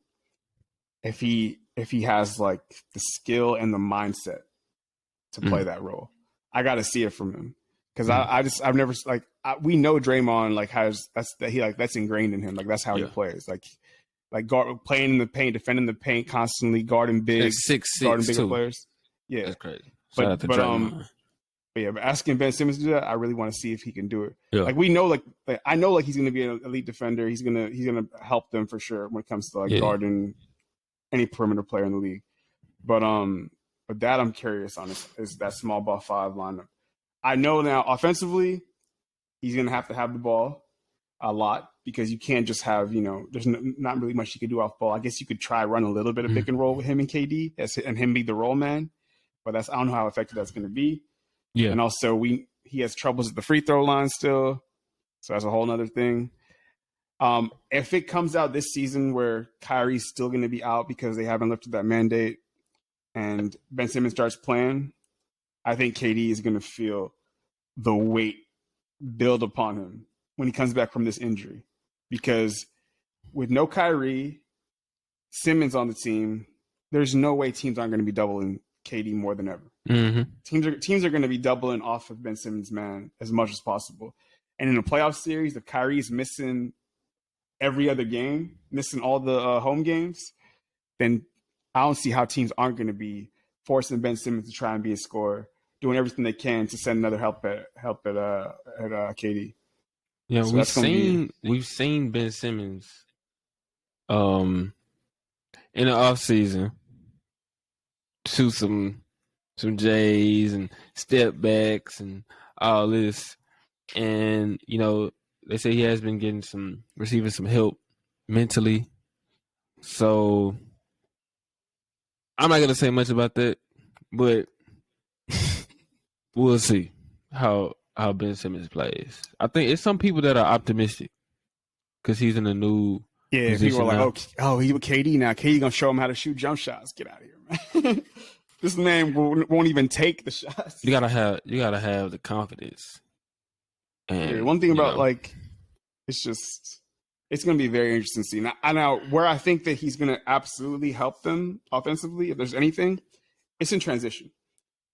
if he has like the skill and the mindset to play that role. I got to see it from him because I've never we know Draymond like has that's ingrained in him, like that's how he plays, like guard, playing in the paint, defending the paint constantly, guarding big, guarding bigger players. Yeah, that's crazy. But asking Ben Simmons to do that, I really want to see if he can do it. Yeah. Like we know, I know, he's going to be an elite defender. He's gonna help them for sure when it comes to guarding any perimeter player in the league. But that I'm curious on is that small ball 5 lineup. I know now offensively, he's going to have the ball a lot because you can't just have there's not really much you could do off ball. I guess you could try run a little bit of pick and roll with him and KD and him be the roll man, but I don't know how effective that's going to be. Yeah, and also he has troubles at the free throw line still, so that's a whole other thing. If it comes out this season where Kyrie's still going to be out because they haven't lifted that mandate, and Ben Simmons starts playing, I think KD is going to feel the weight build upon him when he comes back from this injury, because with no Kyrie, Simmons on the team, there's no way teams aren't going to be doubling KD more than ever. Mm-hmm. Teams are going to be doubling off of Ben Simmons' man as much as possible. And in a playoff series, if Kyrie's missing every other game, missing all the home games, then I don't see how teams aren't going to be forcing Ben Simmons to try and be a scorer, doing everything they can to send another help at KD. Yeah, so we've seen Ben Simmons in the offseason shoot some J's and step backs and all this. And, they say he has been receiving some help mentally. So I'm not going to say much about that, but we'll see how Ben Simmons plays. I think it's some people that are optimistic because he's in a new position. People are like, he's with KD now. KD going to show him how to shoot jump shots. Get out of here, man. This man won't even take the shots. You gotta have the confidence. And one thing about it's going to be very interesting to see. Now, where I think that he's going to absolutely help them offensively, if there's anything, it's in transition.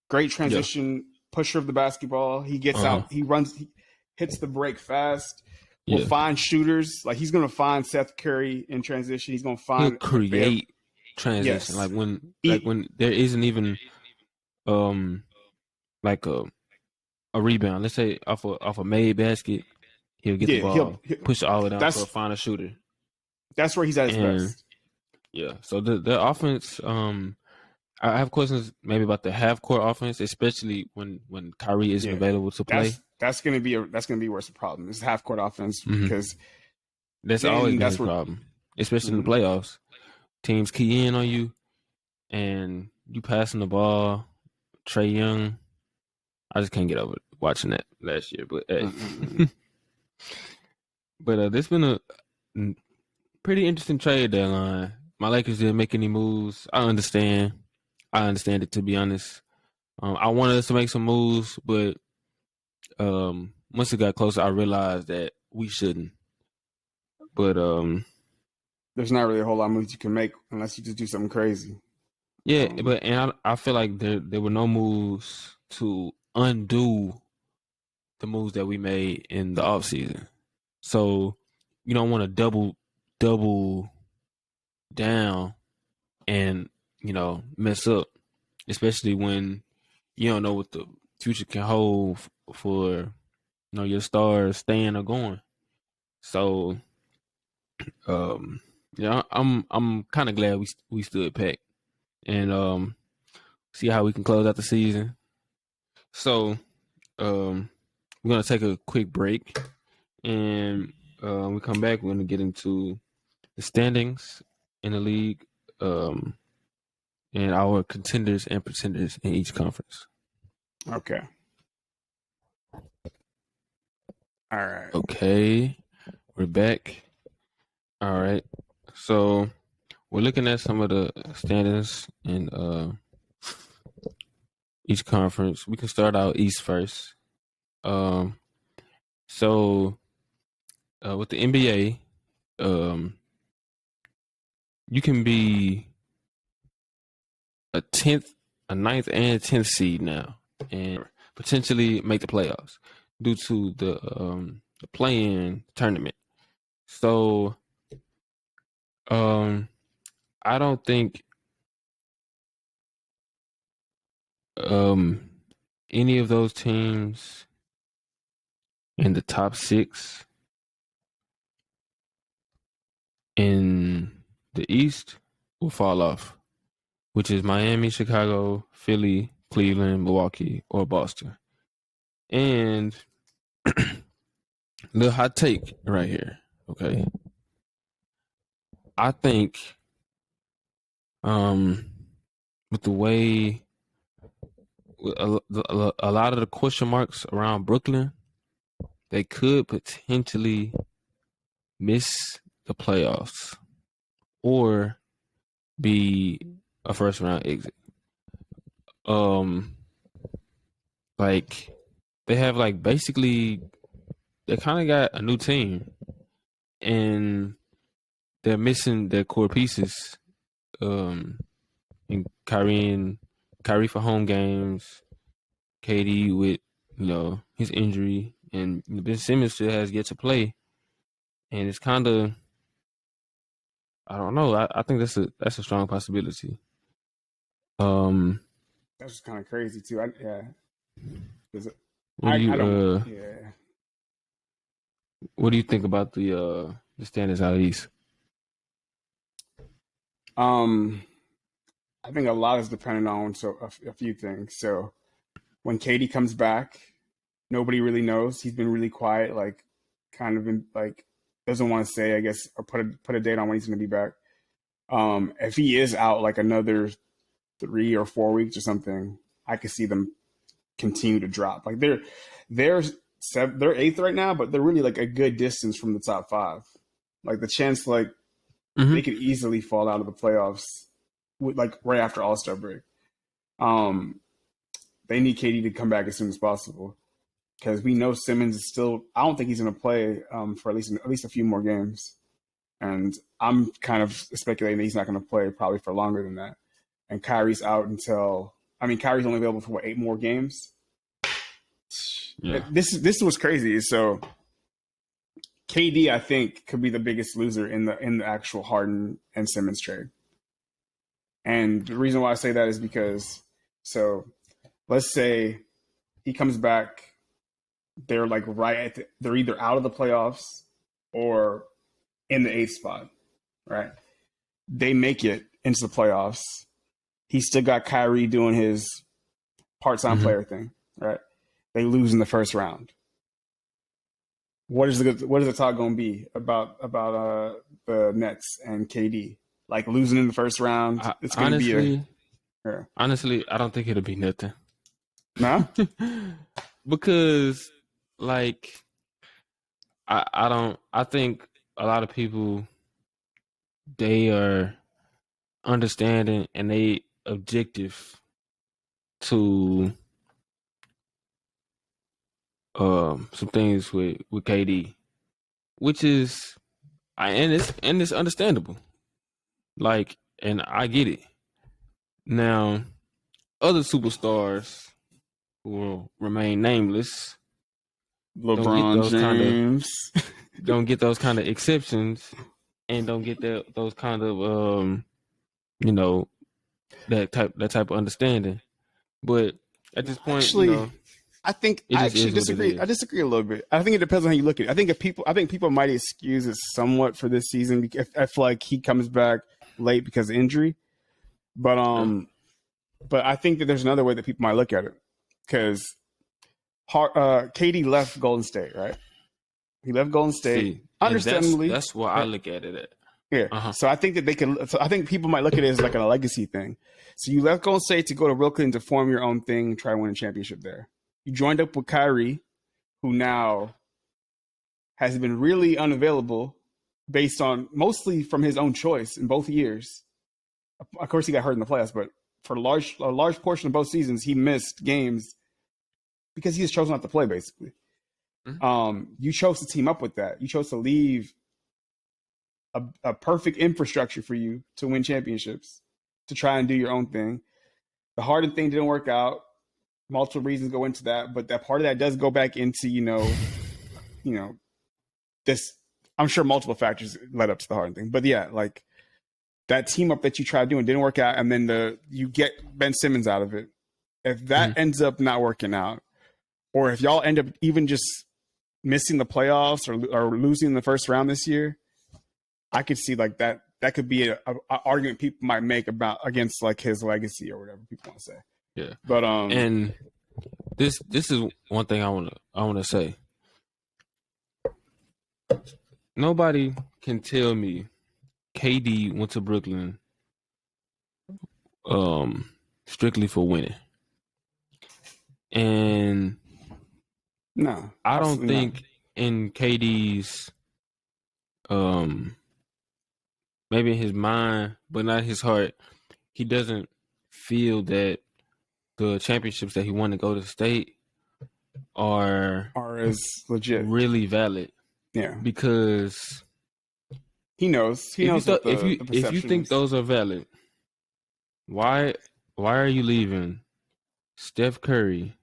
Great transition, pusher of the basketball. He gets out, he runs, he hits the break fast. Will find shooters. Like he's going to find Seth Curry in transition. He's going to find create transition. Like when there isn't even like a rebound. Let's say off a made basket, he'll get the ball, he'll push it all the way down to find a shooter. That's where he's at his best. Yeah. So the offense, I have questions maybe about the half court offense, especially when Kyrie isn't available to play. That's gonna be where it's a problem. It's half court offense because that's always been a problem, especially in the playoffs. Teams key in on you, and you passing the ball. Trae Young, I just can't get over watching that last year. But hey. But there's been a pretty interesting trade deadline. My Lakers didn't make any moves. I understand it, to be honest. I wanted us to make some moves, but once it got closer, I realized that we shouldn't. But there's not really a whole lot of moves you can make unless you just do something crazy. Yeah, but I feel like there were no moves to undo the moves that we made in the offseason. So you don't want to double down and, mess up, especially when you don't know what the future can hold for, your stars staying or going. So, I'm kind of glad we stood packed. And see how we can close out the season. So, we're gonna take a quick break, and when we come back, we're gonna get into the standings in the league, and our contenders and pretenders in each conference. Okay. All right. Okay, we're back. All right, so we're looking at some of the standings in each conference. We can start out East first. So with the NBA, you can be a 10th, a ninth, and 10th seed now, and potentially make the playoffs due to the play-in tournament. So, I don't think any of those teams in the top 6 in the East will fall off, which is Miami, Chicago, Philly, Cleveland, Milwaukee, or Boston. And little hot take right here, okay? I think with the way a lot of the question marks around Brooklyn, they could potentially miss the playoffs or be a first round exit. Like they have like basically they kind of got a new team and they're missing their core pieces. And Kyrie for home games, KD with his injury, and Ben Simmons still has yet to play, and it's kind of I don't know. I think that's a strong possibility. That's kind of crazy too. Yeah. What do you I don't. Yeah. What do you think about the standings out east? I think a lot is dependent on a few things. So when Katie comes back, nobody really knows. He's been really quiet, like kind of in, like doesn't want to say, I guess, or put a date on when he's going to be back. If he is out like another 3 or 4 weeks or something, I could see them continue to drop. Like they're 8th right now, but they're really like a good distance from the top 5. Like the chance, like they could easily fall out of the playoffs, like right after All-Star break. They need KD to come back as soon as possible because we know Simmons is still. I don't think he's going to play for at least a few more games, and I'm kind of speculating that he's not going to play probably for longer than that. And Kyrie's out until. I mean, Kyrie's only available for 8 more games. Yeah. This was crazy. So KD, I think, could be the biggest loser in the actual Harden and Simmons trade. And the reason why I say that is because, so let's say he comes back, they're like they're either out of the playoffs or in the 8th spot, right? They make it into the playoffs. He still got Kyrie doing his part-time player thing, right? They lose in the first round. What is the talk going to be about the Nets and KD? Like losing in the first round, it's going to be honestly, I don't think it'll be nothing. No, because like I think a lot of people they are understanding and they objective to some things with KD, which is and it's understandable. Like, and I get it. Now, other superstars who will remain nameless, LeBron James, don't get those kind of exceptions, and don't get those kind of that type of understanding. But at this point, actually, I think I actually disagree. I disagree a little bit. I think it depends on how you look at it. I think people might excuse it somewhat for this season if like he comes back late because of injury. But But I think that there's another way that people might look at it, because KD left Golden State, right? He left Golden State. See, Understandably, that's why I look at it at. Yeah. Uh-huh. So I think that they can. So I think people might look at it as like a legacy thing. So you left Golden State to go to Brooklyn to form your own thing, try to win a championship there. You joined up with Kyrie, who now has been really unavailable, based on mostly from his own choice in both years. Of course, he got hurt in the playoffs, but for a large portion of both seasons, he missed games because he has chosen not to play. Basically, you chose to team up with that. You chose to leave a perfect infrastructure for you to win championships, to try and do your own thing. The Harden thing didn't work out. Multiple reasons go into that, but that part of that does go back into, this. I'm sure multiple factors led up to the Harden thing, but yeah, like that team up that you tried doing didn't work out, and then you get Ben Simmons out of it. If that ends up not working out, or if y'all end up even just missing the playoffs or losing in the first round this year, I could see like that could be a argument people might make against like his legacy or whatever people want to say. Yeah. But and this is one thing I wanna say. Nobody can tell me KD went to Brooklyn strictly for winning. And no, I don't think in KD's maybe in his mind, but not his heart, he doesn't feel that the championships that he won to go to state are as legit, really valid. Yeah, because he knows. If you think those are valid, why are you leaving Steph Curry?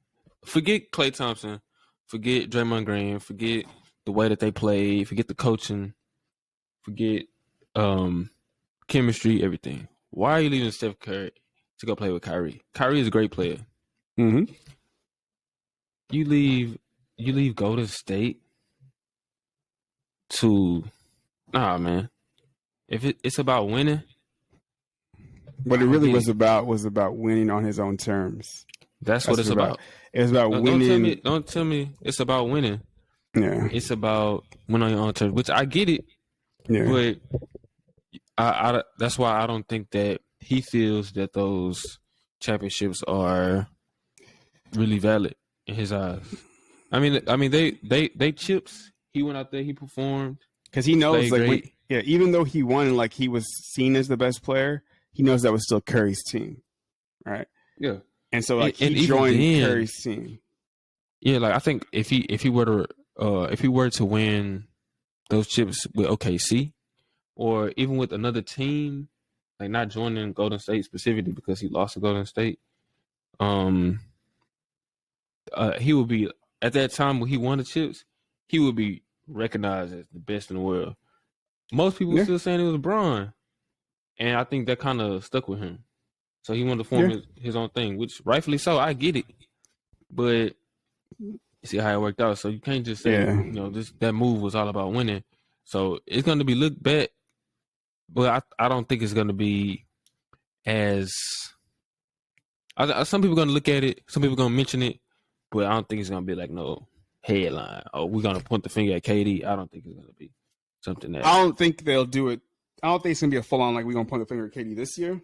Forget Klay Thompson, forget Draymond Green, forget the way that they played, forget the coaching, forget chemistry, everything. Why are you leaving Steph Curry to go play with Kyrie? Kyrie is a great player. Mm-hmm. You leave Golden State to man. If it's about winning, what it really was about winning on his own terms. That's what it's about. It's about winning. Don't tell me it's about winning. Yeah, it's about winning on your own terms, which I get it. Yeah, but I that's why I don't think that he feels that those championships are really valid in his eyes. I mean they chips. He went out there, he performed because he knows even though he won, like he was seen as the best player, he knows that was still Curry's team, right? Yeah, and so like he joined Curry's team. Yeah, like I think if he were to win those chips with OKC or even with another team, like not joining Golden State specifically because he lost to Golden State, he would be at that time when he won the chips, he would be recognized as the best in the world. Most people still saying it was Bron, and I think that kind of stuck with him. So he wanted to form his own thing, which rightfully so. I get it, but see how it worked out. So you can't just say that move was all about winning. So it's going to be looked back, but I don't think it's going to be as. Some people are going to look at it. Some people are going to mention it, but I don't think it's going to be like no headline. Oh, we're going to point the finger at KD. I don't think it's going to be something that. I don't think they'll do it. I don't think it's going to be a full on like we're going to point the finger at KD this year,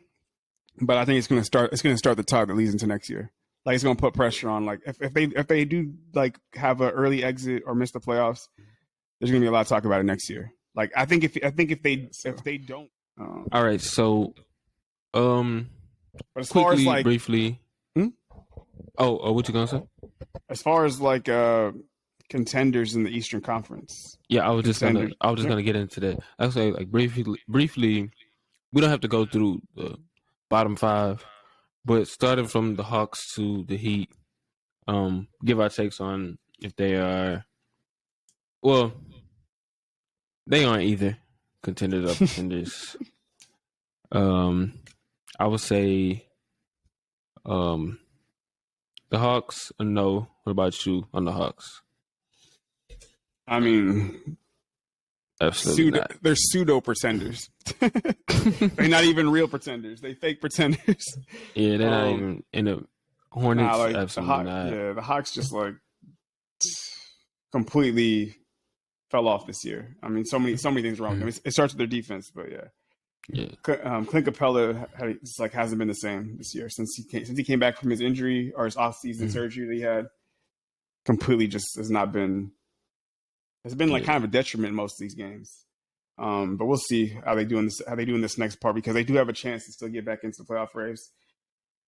but I think it's going to start. It's going to start the tide that leads into next year. Like it's going to put pressure on. Like if they do like have an early exit or miss the playoffs, there's going to be a lot of talk about it next year. Like I think if they don't. All right, so but as far as like briefly. Oh, what you gonna say? As far as like contenders in the Eastern Conference. Yeah, I was just gonna get into that. I'll say like briefly, we don't have to go through the bottom five, but starting from the Hawks to the Heat, give our takes on if they are. Well, they aren't either contenders or contenders. I would say, the Hawks. No. What about you on the Hawks? I mean, absolutely not. They're pseudo pretenders. They're not even real pretenders. They fake pretenders. Yeah, they're not even in the Hornets. Nah, like Absolutely not. Yeah, the Hawks just like completely fell off this year. I mean, so many things wrong. Mm-hmm. It starts with their defense, but yeah. Clint Capella hasn't been the same this year since he came back from his injury or his off-season surgery that he had. Completely just has not been. It's been like kind of a detriment in most of these games. But we'll see how they do in this next part, because they do have a chance to still get back into the playoff race,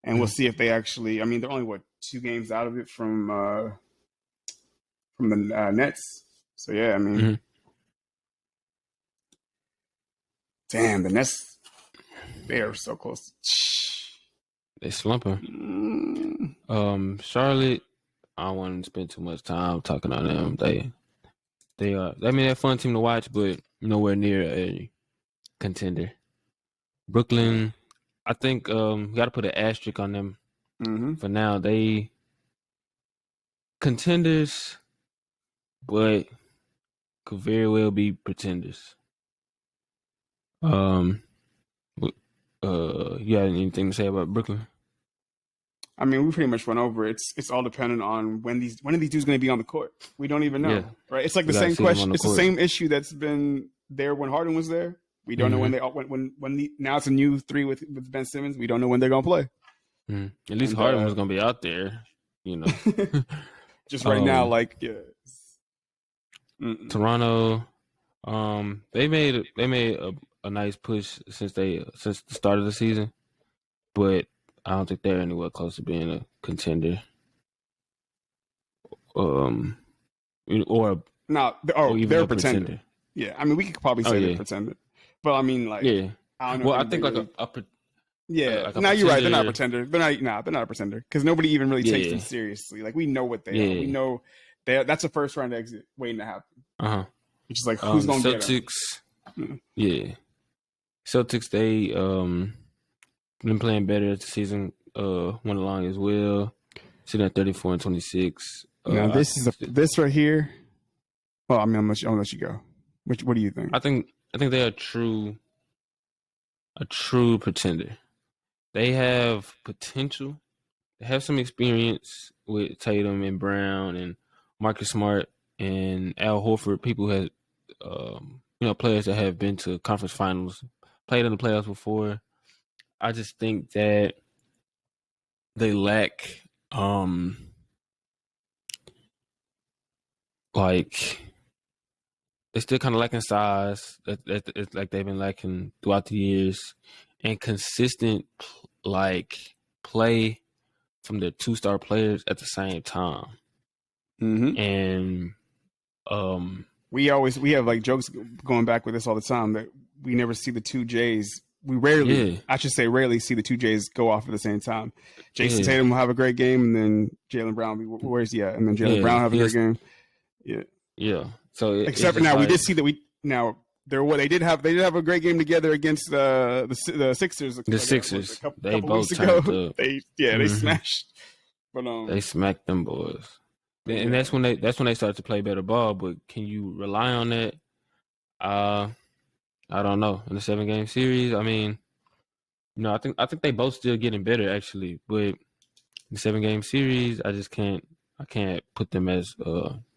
and we'll see if they actually. I mean, they're only 2 games out of it from the Nets. So yeah, I mean, damn, the Nets, they are so close. They slumping. Charlotte, I don't want to spend too much time talking on them. They are. I mean, they're a fun team to watch, but nowhere near a contender. Brooklyn, I think you got to put an asterisk on them for now. They contenders, but could very well be pretenders. You got anything to say about Brooklyn? I mean, we pretty much went over it. It's all dependent on when are these dudes going to be on the court. We don't even know, right? It's like the same question. It's the same issue that's been there when Harden was there. We don't know when now it's a new 3 with Ben Simmons. We don't know when they're going to play. At least Harden was going to be out there, Just right now, like Toronto, they made a nice push since the start of the season, but I don't think they're anywhere close to being a contender. Or they're a pretender. Yeah, I mean, we could probably say they're a pretender, but I mean, like, I don't know. Well, I think like a you're right. They're not a pretender. They're not a pretender, because nobody even really takes them seriously. Like, we know what they are. We know that's a first round exit waiting to happen. Which is like, who's going to get them? Celtics. Yeah, Celtics. They been playing better as the season went along as well. Sitting at 34-26. Now this right here. Well, I mean, I'll let you go. What do you think? I think they're a true pretender. They have potential. They have some experience with Tatum and Brown and Marcus Smart and Al Horford. People who have, players that have been to conference finals, played in the playoffs before. I just think that they lack, they still kind of lacking size. It's like they've been lacking throughout the years, and consistent play from their 2-star players at the same time. And we have like jokes going back with this all the time that we never see the 2 J's. We rarely, I should say rarely, see the 2 J's go off at the same time. Jason Tatum will have a great game, and then Jaylen Brown, where's he at? And then Jaylen Brown have a great game. Yeah. So except for now, we did see that they did have a great game together against the Sixers. The Sixers, a couple weeks ago. They smashed. But they smacked them boys, and that's when they started to play better ball. But can you rely on that? I don't know. In the 7-game series, I mean, I think they both still getting better actually, but in the 7-game series, I can't put them as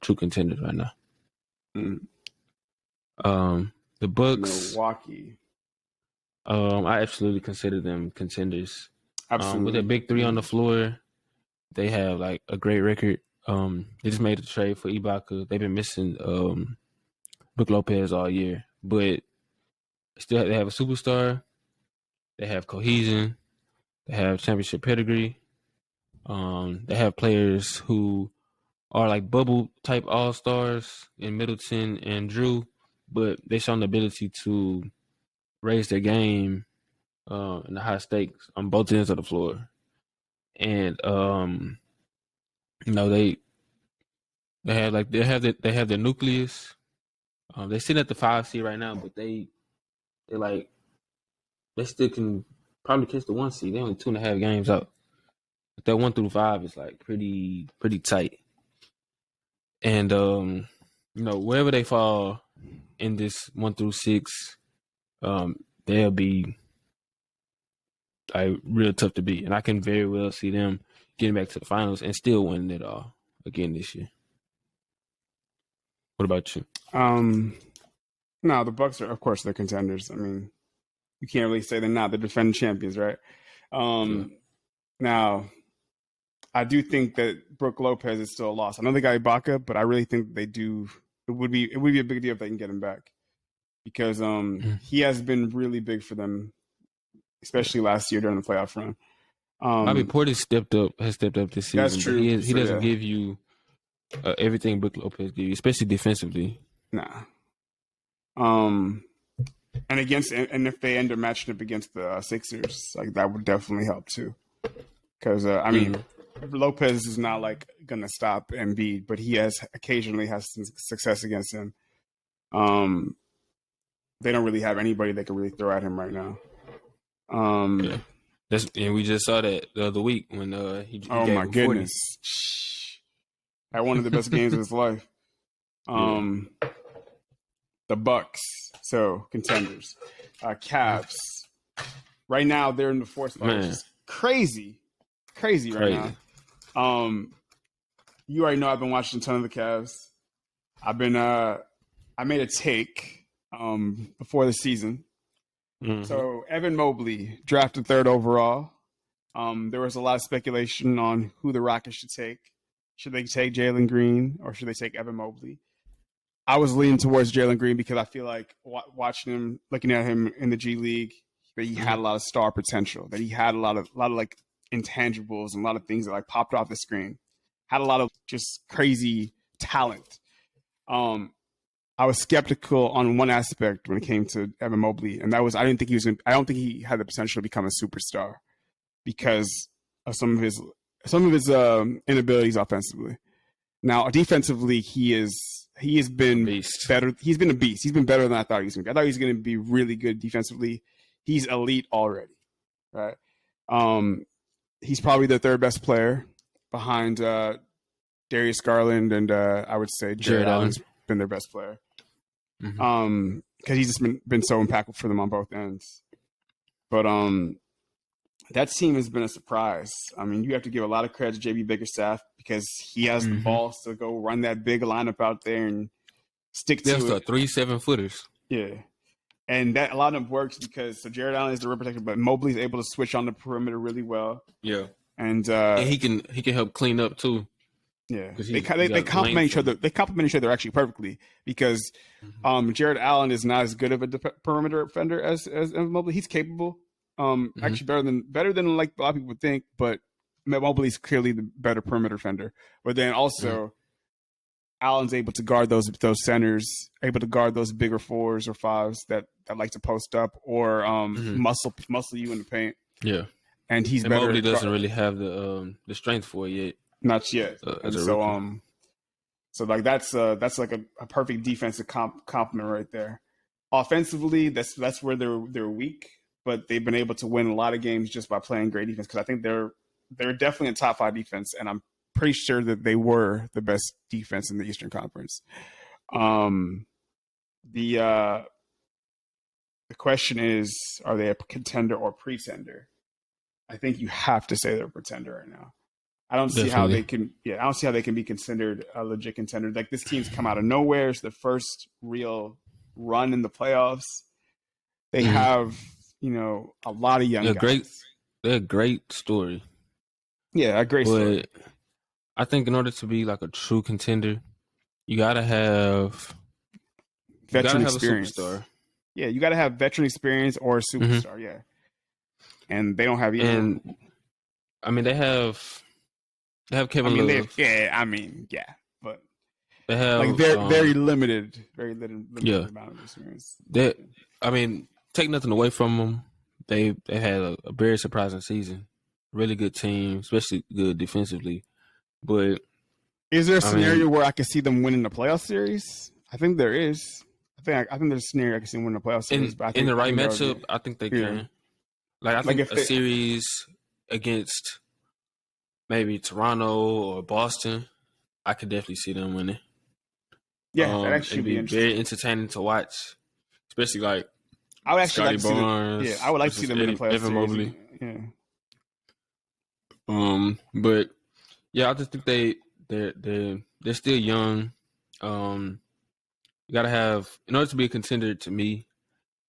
true contenders right now. The Bucks, Milwaukee. I absolutely consider them contenders. Absolutely. With their big 3 on the floor, they have like a great record. They just made a trade for Ibaka. They've been missing Brook Lopez all year, but still they have a superstar. They have cohesion. They have championship pedigree. They have players who are like bubble type all-stars in Middleton and Drew, but they shown the ability to raise their game in the high stakes on both ends of the floor. And they have the nucleus. They sit at the 5 seed right now, but they still can probably catch the 1 seed. They're only 2.5 games out. But that 1 through 5 is like pretty tight. And wherever they fall in this 1 through 6, they'll be like real tough to beat, and I can very well see them getting back to the finals and still winning it all again this year. What about you? No, the Bucks are, of course, they're contenders. I mean, you can't really say they're not. They're defending champions, right? Now, I do think that Brook Lopez is still a loss. I know they got Ibaka, but I really think they do. It would be a big deal if they can get him back, because he has been really big for them, especially last year during the playoff run. Bobby Portis has stepped up this season. That's true. But he doesn't give you everything Brook Lopez gives you, especially defensively. Nah. And if they end up matching up against the Sixers, like that would definitely help too. Because I mean, Lopez is not like gonna stop Embiid, but he occasionally has some success against him. They don't really have anybody they can really throw at him right now. And we just saw that the other week when he oh gave my him goodness, at one of the best games of his life. The Bucks, so contenders, Cavs. Right now they're in the fourth spot, which is crazy right now. You already know I've been watching a ton of the Cavs. I made a take before the season. Mm-hmm. So Evan Mobley drafted 3rd overall. There was a lot of speculation on who the Rockets should take. Should they take Jalen Green or should they take Evan Mobley? I was leaning towards Jalen Green because I feel like watching him, looking at him in the G League, that he had a lot of star potential, that he had a lot of like intangibles and a lot of things that like popped off the screen. Had a lot of just crazy talent. I was skeptical on one aspect when it came to Evan Mobley, and that was I don't think he had the potential to become a superstar because of some of his inabilities offensively. Now, defensively, he has been better. He's been a beast. He's been better than I thought he was going to be. I thought he was going to be really good defensively. He's elite already, right? He's probably the 3rd best player behind Darius Garland, and I would say Jared Allen's been their best player. Because he's just been so impactful for them on both ends. But that team has been a surprise. I mean, you have to give a lot of credit to JB Bickerstaff because he has the balls to go run that big lineup out there and stick to it. 3 7-footers. Yeah. And that a lot of them works because Jared Allen is the rim protector, but Mobley's able to switch on the perimeter really well. Yeah. And he can help clean up too. Yeah. They complement each other. They complement each other actually perfectly because Jared Allen is not as good of a perimeter defender as Mobley. He's capable. Actually better than like a lot of people would think, but Mobley's clearly the better perimeter defender. But then also Allen's able to guard those centers, able to guard those bigger 4s or 5s that like to post up or muscle you in the paint. Yeah. And he's better. Mobley doesn't really have the strength for it yet. Not yet. So like that's like a perfect defensive compliment right there. Offensively, that's where they're weak. But they've been able to win a lot of games just by playing great defense because I think they're definitely a top 5 defense, and I'm pretty sure that they were the best defense in the Eastern Conference. The question is, are they a contender or pretender? I think you have to say they're a pretender right now. I don't see how they can. Yeah, I don't see how they can be considered a legit contender. Like this team's come out of nowhere. It's the first real run in the playoffs. They have. A lot of young guys. They're a great story. Yeah, a great story. I think in order to be like a true contender, you gotta have veteran experience. A superstar. Yeah, you gotta have veteran experience or a superstar. Yeah, and they don't have either. And I mean, they have Kevin Love. But they have like very limited amount of experience. Take nothing away from them. They had a very surprising season. Really good team, especially good defensively. But is there a scenario where I can see them winning the playoff series? I think there is. I think there's a scenario I can see them winning the playoff series. In the right matchup, I think they can. Like I think a series against maybe Toronto or Boston, I could definitely see them winning. Yeah, that actually be very entertaining to watch, especially like. I would actually Scotty like to see Barnes. I would like to see them in the playoff Evan series. Mobley. Yeah. But yeah, I just think they're still young. You gotta have, in order to be a contender to me,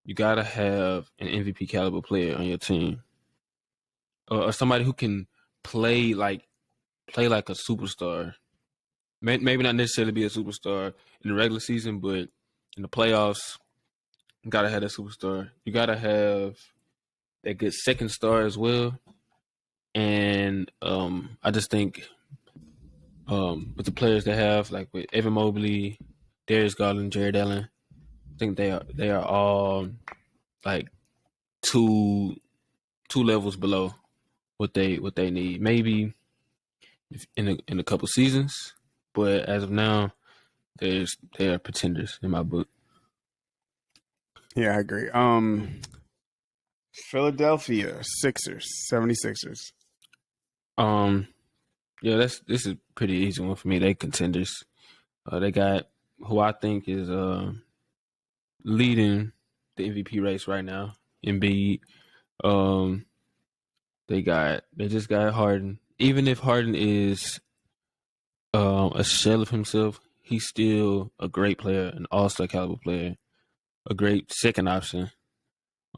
you gotta have an MVP caliber player on your team, or somebody who can play like a superstar. Maybe not necessarily be a superstar in the regular season, but in the playoffs, you gotta have that superstar. You gotta have that good second star as well. And I just think with the players they have, like with Evan Mobley, Darius Garland, Jared Allen, I think they are all like two levels below what they need. Maybe in a couple seasons, but as of now, they are pretenders in my book. Yeah, I agree. Philadelphia Sixers, 76ers. Yeah, this is a pretty easy one for me. They contenders. They got who I think is leading the MVP race right now. Embiid. They just got Harden. Even if Harden is a shell of himself, he's still a great player, an all-star caliber player, a great second option.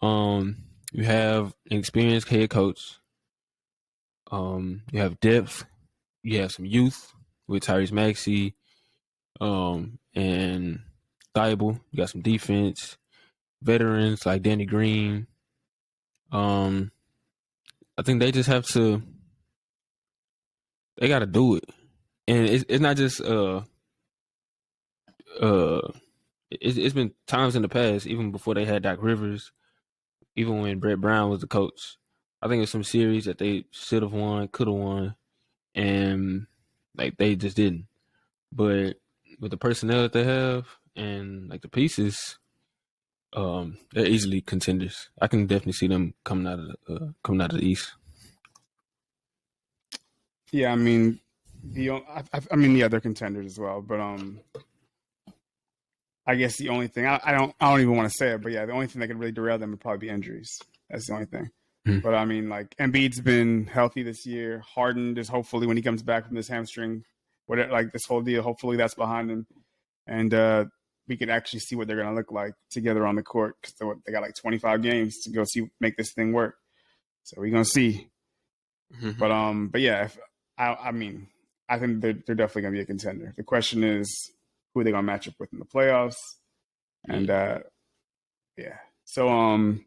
You have an experienced head coach. You have depth. You have some youth with Tyrese Maxey, and Thibault. You got some defense, veterans like Danny Green. I think they just have to. They got to do it, and it's not just it's been times in the past, even before they had Doc Rivers, even when Brett Brown was the coach. I think it's some series that they should have won, could have won, and like they just didn't. But with the personnel that they have and like the pieces, they're easily contenders. I can definitely see them coming out of the East. Yeah, I mean, I mean, yeah, they're contenders as well. But I guess the only thing I don't even want to say it, but yeah, the only thing that could really derail them would probably be injuries. That's the only thing. But I mean, like Embiid's been healthy this year. Harden just hopefully when he comes back from this hamstring, whatever, like this whole deal, hopefully that's behind him, and we can actually see what they're gonna look like together on the court because they got like 25 games to go make this thing work. So we're gonna see. But yeah, I mean, I think they're definitely gonna be a contender. The question is who are they gonna match up with in the playoffs, and yeah. So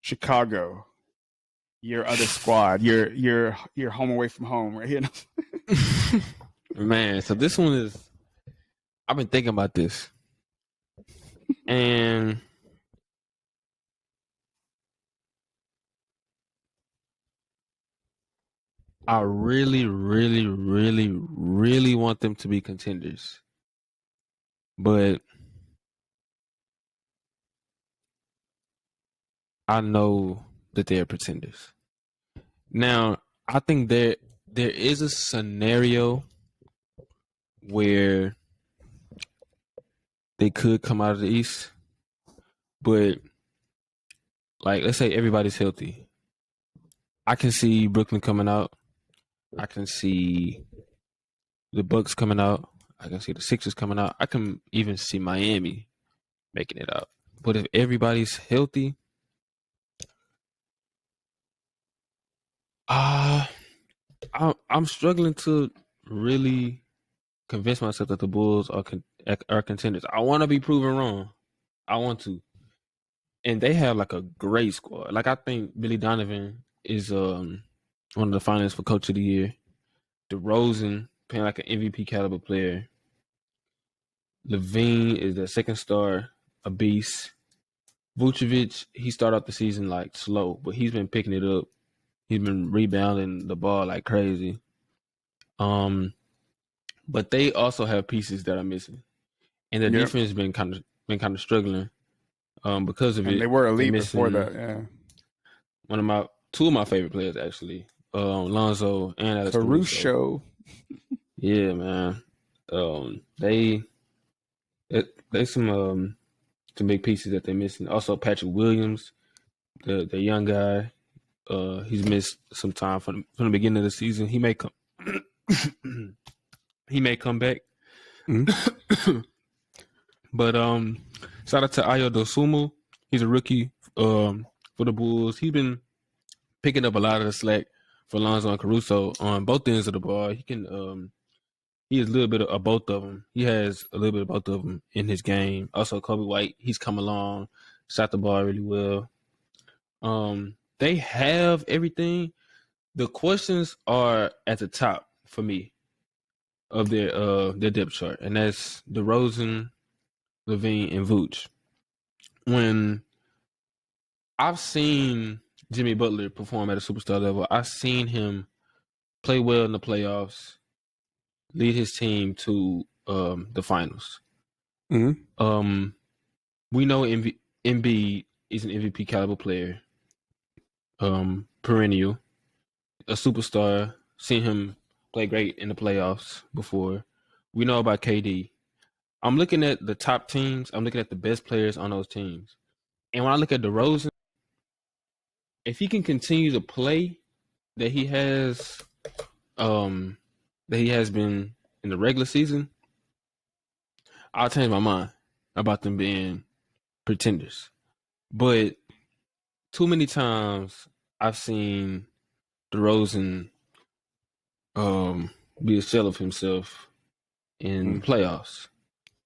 Chicago, your other squad, your home away from home, right here. Man, so this one is. I've been thinking about this, and I really, really, really, really want them to be contenders, but I know that they're pretenders. Now, I think there is a scenario where they could come out of the East, but like let's say everybody's healthy. I can see Brooklyn coming out. I can see the Bucks coming out. I can see the Sixers coming out. I can even see Miami making it out. But if everybody's healthy, I'm struggling to really convince myself that the Bulls are contenders. I want to be proven wrong. I want to, and they have like a great squad. Like I think Billy Donovan is one of the finalists for Coach of the Year. DeRozan playing like an MVP caliber player. Levine is the second star, a beast. Vucevic, he started off the season like slow, but he's been picking it up. He's been rebounding the ball like crazy. But they also have pieces that are missing, and the defense has been kind of struggling. Because of it, and they were elite before that. Yeah, two of my favorite players actually, Lonzo and Alex Caruso. Yeah, man. They some some big pieces that they're missing. Also, Patrick Williams, the young guy, he's missed some time from the beginning of the season. He may come, he may come back. Mhm. But shout out to Ayo Dosumu. He's a rookie for the Bulls. He's been picking up a lot of the slack for Lonzo and Caruso on both ends of the ball. He can he has a little bit of both of them. He has a little bit of both of them in his game. Also, Kobe White, he's come along, shot the ball really well. They have everything. The questions are at the top for me of their depth chart, and that's DeRozan, Levine, and Vooch. When I've seen Jimmy Butler perform at a superstar level, I've seen him play well in the playoffs, lead his team to the finals. Mm-hmm. We know Embiid is an MVP caliber player, perennial, a superstar. Seen him play great in the playoffs before. We know about KD. I'm looking at the top teams. I'm looking at the best players on those teams. And when I look at DeRozan, if he can continue to play that he has been in the regular season, I'll change my mind about them being pretenders. But too many times I've seen DeRozan be a shell of himself in the playoffs.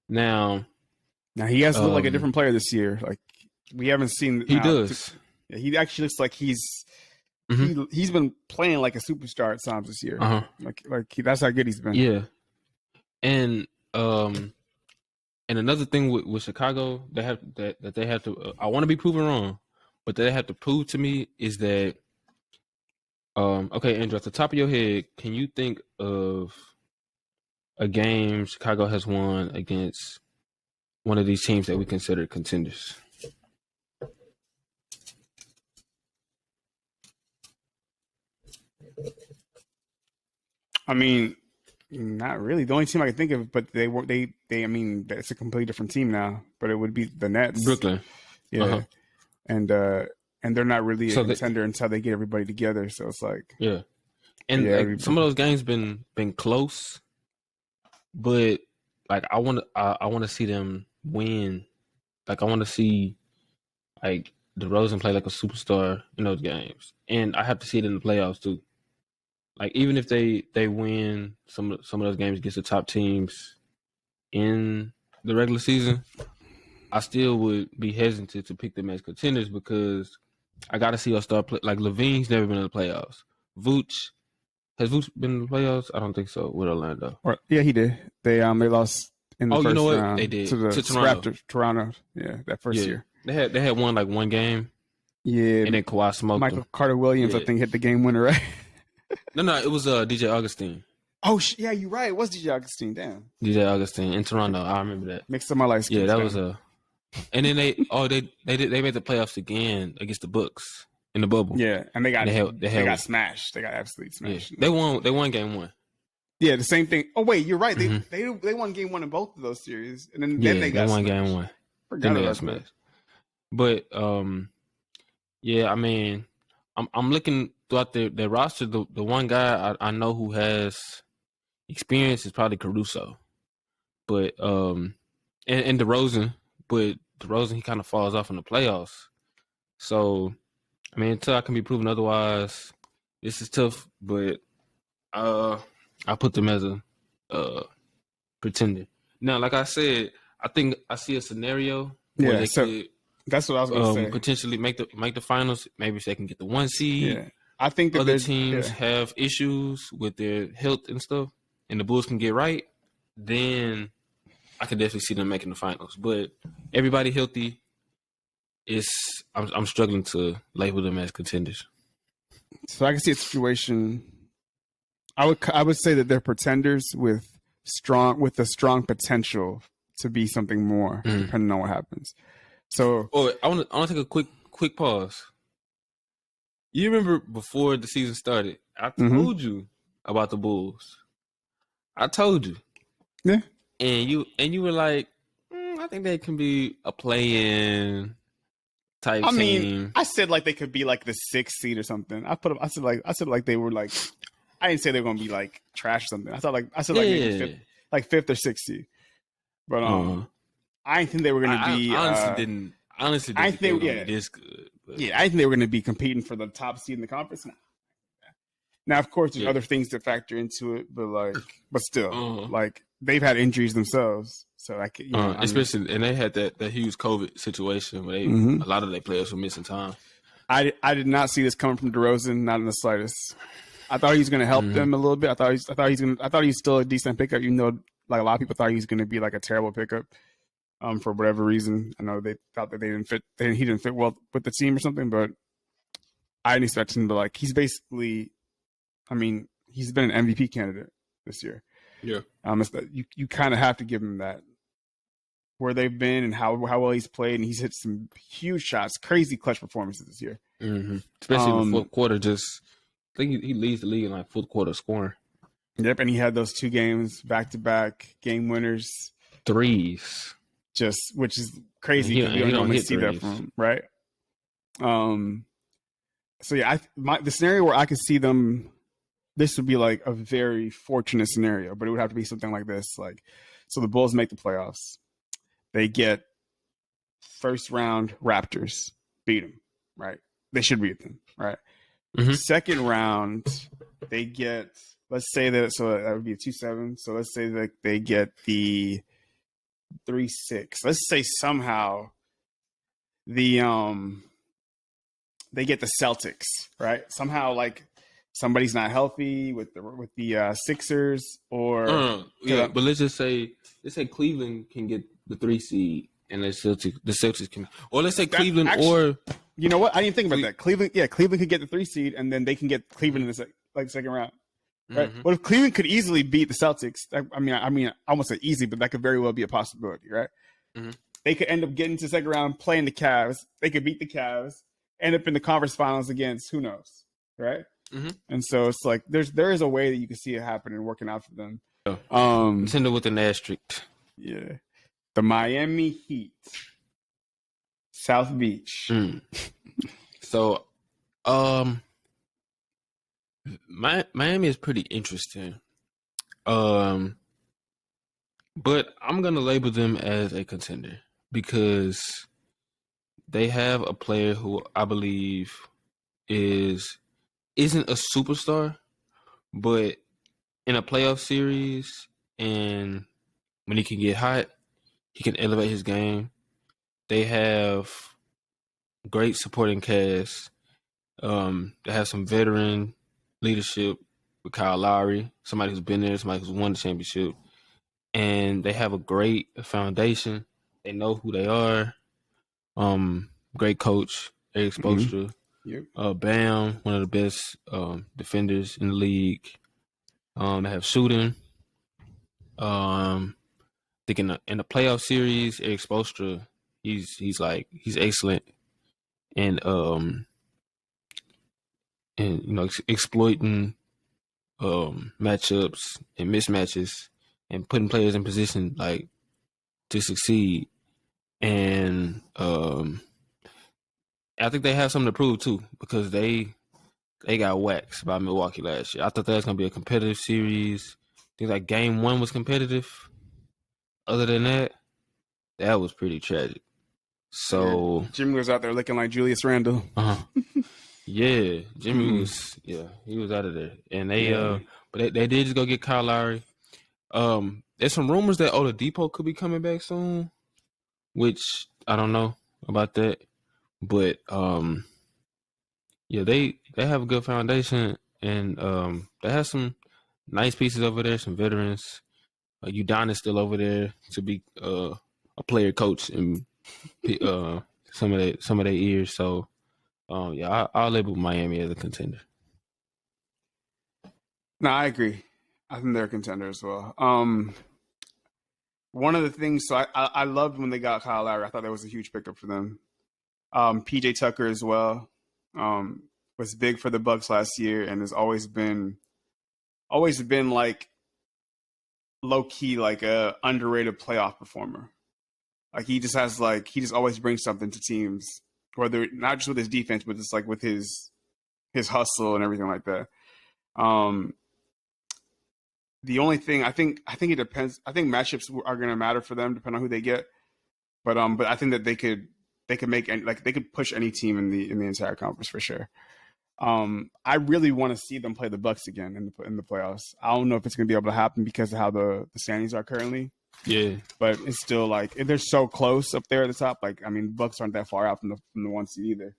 Now he has looked like a different player this year. Like we haven't seen. He does. He actually looks like he's been playing like a superstar at times this year. That's how good he's been. Yeah, and another thing with Chicago, they have to. I want to be proven wrong, but they have to prove to me is that. Okay, Andrew, at the top of your head, can you think of a game Chicago has won against one of these teams that we consider contenders? I mean, not really. The only team I can think of, but they were they. I mean, it's a completely different team now. But it would be the Nets, Brooklyn, yeah, and they're not really a contender until they get everybody together. So it's like, yeah, and like, some of those games been close, but like I want to see them win. Like I want to see like DeRozan play like a superstar in those games, and I have to see it in the playoffs too. Like even if they win some of those games against the top teams in the regular season, I still would be hesitant to pick them as contenders because I got to see us start play. Like Levine's never been in the playoffs. Has Vooch been in the playoffs? I don't think so with Orlando. Yeah, he did. They lost in the first round. They did to the Toronto. Toronto. Yeah, that first year. They had won like one game. Yeah, and then Kawhi smoked Michael them. Carter Williams, I think, hit the game winner, right? No, it was DJ Augustine. Oh, yeah, you're right. It was DJ Augustine. Damn. DJ Augustine in Toronto. I remember that. Mixed up my life. Yeah, that was a. And then they made the playoffs again against the Bucks in the bubble. Yeah, and they got smashed. They got absolutely smashed. Yeah. They won game one. Yeah, the same thing. Oh wait, you're right. They won game one in both of those series, and then they got won smashed. game one. Forgot then they got smashed. But yeah, I mean, I'm looking throughout the roster. The one guy I know who has experience is probably Caruso, but and DeRozan, but DeRozan he kind of falls off in the playoffs. So, I mean, until I can be proven otherwise, this is tough. But I put them as a pretender. Now, like I said, I think I see a scenario where they could. That's what I was going to say. Potentially make the finals. Maybe if they can get the 1 seed. Yeah, I think that other teams have issues with their health and stuff, and the Bulls can get right. Then I could definitely see them making the finals. But everybody healthy, I'm struggling to label them as contenders. So I can see a situation. I would say that they're pretenders with a strong potential to be something more, depending on what happens. So, I want to take a quick pause. You remember before the season started, I told you about the Bulls. I told you, yeah, and you were like, I I think they can be a play-in type team. I said like they could be like the 6th seed or something. I said like they were like. I didn't say they were gonna be like trash or something. I said like maybe fifth or 6th seed. But I didn't think they were gonna be. I honestly didn't. I think they were gonna be this good. But. Yeah, I think they were gonna be competing for the top seed in the conference. Now, of course, there's other things to factor into it, but still, like they've had injuries themselves, so I could, especially, and they had that huge COVID situation where a lot of their players were missing time. I did not see this coming from DeRozan, not in the slightest. I thought he was going to help them a little bit. I thought he was still a decent pickup, even though like a lot of people thought he was going to be like a terrible pickup, for whatever reason. I know they thought that he didn't fit well with the team or something, but I didn't expect him to like. He's basically. I mean, he's been an MVP candidate this year. Yeah. You kind of have to give him that. Where they've been and how well he's played, and he's hit some huge shots, crazy clutch performances this year. Mm-hmm. Especially in the fourth quarter. I think he leads the league in like fourth quarter scoring. Yep, and he had those 2 games back-to-back game winners, threes, which is crazy because we don't normally see that from him, right? So yeah, the scenario where I could see them. This would be like a very fortunate scenario, but it would have to be something like this. Like, so the Bulls make the playoffs. They get first round Raptors, beat them, right? They should beat them, right? Mm-hmm. Second round, they get, let's say that, so that would be a 2-7. So let's say that they get the 3-6. Let's say somehow they get the Celtics, right? Somehow like, somebody's not healthy with the Sixers, or but let's just say Cleveland can get the 3 seed, and the Celtics can, or let's say Cleveland, or you know what? I didn't think about that. Cleveland could get the 3 seed, and then they can get Cleveland in the second round, right? Mm-hmm. Well, if Cleveland could easily beat the Celtics, I mean, I almost say easy, but that could very well be a possibility, right? Mm-hmm. They could end up getting to the second round, playing the Cavs. They could beat the Cavs, end up in the conference finals against who knows, right? Mm-hmm. And so it's like there is a way that you can see it happening and working out for them. Contender with an asterisk. Yeah, the Miami Heat, South Beach. So, Miami is pretty interesting. But I'm gonna label them as a contender because they have a player who I believe isn't a superstar, but in a playoff series and when he can get hot, he can elevate his game. They have great supporting cast. They have some veteran leadership with Kyle Lowry, somebody who's been there, somebody who's won the championship. And they have a great foundation. They know who they are. Great coach, Eric Spoelstra. Yep. Bam, one of the best defenders in the league. They have shooting. Think in the playoff series, Eric Spoelstra, he's excellent, and exploiting matchups and mismatches and putting players in position like to succeed. And I think they have something to prove too, because they got waxed by Milwaukee last year. I thought that was gonna be a competitive series. I think like game 1 was competitive. Other than that, that was pretty tragic. So yeah, Jimmy was out there looking like Julius Randle. Yeah, Jimmy was. Yeah, he was out of there, and but they did just go get Kyle Lowry. There's some rumors that Oladipo could be coming back soon, which I don't know about that. But yeah, they have a good foundation, and they have some nice pieces over there, some veterans. Udon is still over there to be a player coach in some of their years. So yeah, I'll label Miami as a contender. No, I agree. I think they're a contender as well. One of the things, so I loved when they got Kyle Lowry. I thought that was a huge pickup for them. PJ Tucker as well was big for the Bucks last year and has always been like low key, like a underrated playoff performer. Like he just always brings something to teams, whether not just with his defense, but just like with his hustle and everything like that. The only thing I think it depends. I think matchups are going to matter for them depending on who they get. But I think that they could make they could push any team in the entire conference for sure. I really want to see them play the Bucks again in the playoffs. I don't know if it's going to be able to happen because of how the standings are currently. Yeah, but it's still like they're so close up there at the top. Like I mean, Bucks aren't that far out from the 1 seed either.